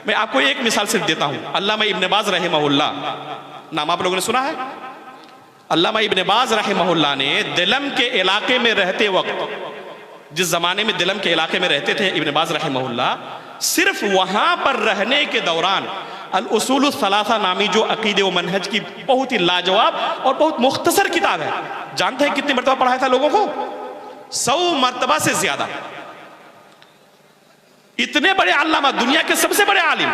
میں آپ کو ایک مثال صرف دیتا ہوں. علامہ ابن باز رحمہ اللہ, نام آپ لوگوں نے سنا ہے؟ علامہ ابن باز رحمہ اللہ نے دلم کے علاقے میں رہتے وقت, جس زمانے میں دلم کے علاقے میں رہتے تھے ابن باز رحمہ اللہ, صرف وہاں پر رہنے کے دوران الاصول الثلاثہ نامی جو عقیدے و منہج کی بہت ہی لاجواب اور بہت مختصر کتاب ہے, جانتے ہیں کتنی مرتبہ پڑھایا تھا لوگوں کو؟ 100 مرتبہ سے زیادہ. اتنے بڑے علامہ, دنیا کے سب سے بڑے عالم,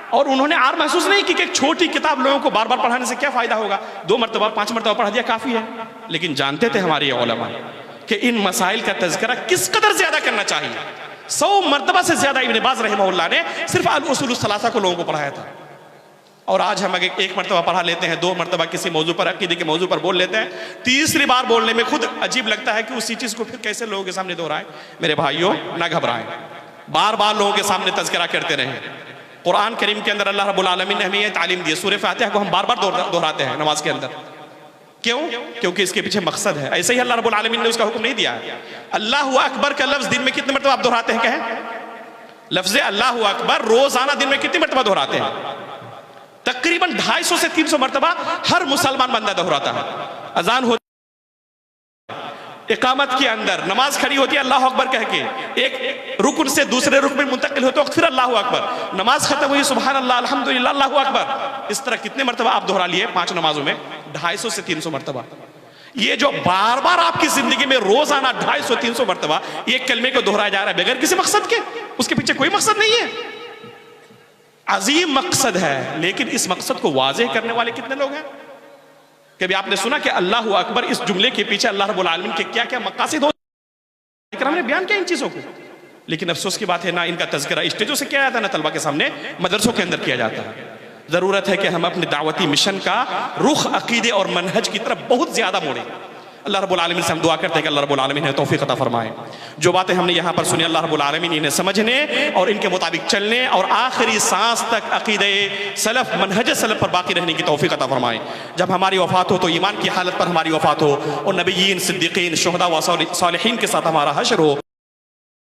اور انہوں نے عار محسوس نہیں کی کہ ایک چھوٹی کتاب لوگوں کو بار بار پڑھانے سے کیا فائدہ ہوگا, 2 مرتبہ 5 مرتبہ پڑھا دیا کافی ہے. لیکن جانتے تھے ہمارے علماء کہ ان مسائل کا تذکرہ کس قدر زیادہ کرنا چاہیے. 100 مرتبہ سے زیادہ ابن باز رحمہ اللہ نے صرف الاصول الثلاثہ کو لوگوں کو پڑھایا تھا. اور آج ہم اگر 1 مرتبہ پڑھا لیتے ہیں, 2 مرتبہ کسی موضوع پر, عقیدے کے موضوع پر بول لیتے ہیں, تیسری بار بولنے میں خود عجیب لگتا ہے کہ اسی چیز کو پھر کیسے لوگوں کے سامنے دہرائیں. میرے بھائیوں, نہ گھبرائیں, بار بار لوگوں کے سامنے تذکرہ کرتے رہیں. قرآن کریم کے اندر اللہ رب العالمین نے ہمیں یہ تعلیم دی ہے, سورہ فاتحہ کو ہم بار بار دہراتے ہیں نماز کے اندر. کیوں؟ کیونکہ اس کے پیچھے مقصد ہے. ایسے ہی اللہ رب العالمین نے اس کا حکم نہیں دیا ہے. اللہ اکبر کا لفظ دن میں کتنے مرتبہ آپ دہراتے ہیں؟ کہیں لفظ اللہ اکبر روزانہ دن میں کتنی مرتبہ دہراتے ہیں؟ تقریباً 250 سے 300 مرتبہ ہر مسلمان بندہ دہراتا ہے. اذان ہوتی, اقامت کے اندر نماز کھڑی ہوتی ہے اللہ اکبر کہہ کے, ایک رکن سے دوسرے رکن میں منتقل ہوتے وقت پھر اللہ اکبر, نماز ختم ہوئی سبحان اللہ الحمدللہ اللہ اکبر. اس طرح کتنے مرتبہ آپ دہرا لیے 5 نمازوں میں؟ 250 سے 300 مرتبہ. یہ جو بار بار آپ کی زندگی میں روزانہ 250-300 مرتبہ ایک کلمے کو دہرایا جا رہا ہے بغیر کسی مقصد کے, اس کے پیچھے کوئی مقصد نہیں ہے. عظیم مقصد ہے, لیکن اس مقصد کو واضح کرنے والے کتنے لوگ ہیں؟ کبھی آپ نے سنا کہ اللہ اکبر اس جملے کے پیچھے اللہ رب العالمین کے کیا کیا مقاصد ہو؟ ہم نے بیان کیا ان چیزوں کو, لیکن افسوس کی بات ہے نہ ان کا تذکرہ اسٹیجوں سے کیا جاتا ہے, نہ طلبہ کے سامنے مدرسوں کے اندر کیا جاتا ہے. ضرورت ہے کہ ہم اپنے دعوتی مشن کا رخ عقیدے اور منہج کی طرف بہت زیادہ موڑیں. اللہ رب العالمین سے ہم دعا کرتے ہیں کہ اللہ رب العالمین نے توفیق عطا فرمائے. جو باتیں ہم نے یہاں پر سنی, اللہ رب العالمین انہیں سمجھنے اور ان کے مطابق چلنے اور آخری سانس تک عقیدے سلف, منہج سلف پر باقی رہنے کی توفیق عطا فرمائے. جب ہماری وفات ہو تو ایمان کی حالت پر ہماری وفات ہو, اور نبیین, صدیقین, شہداء و صالحین کے ساتھ ہمارا حشر ہو.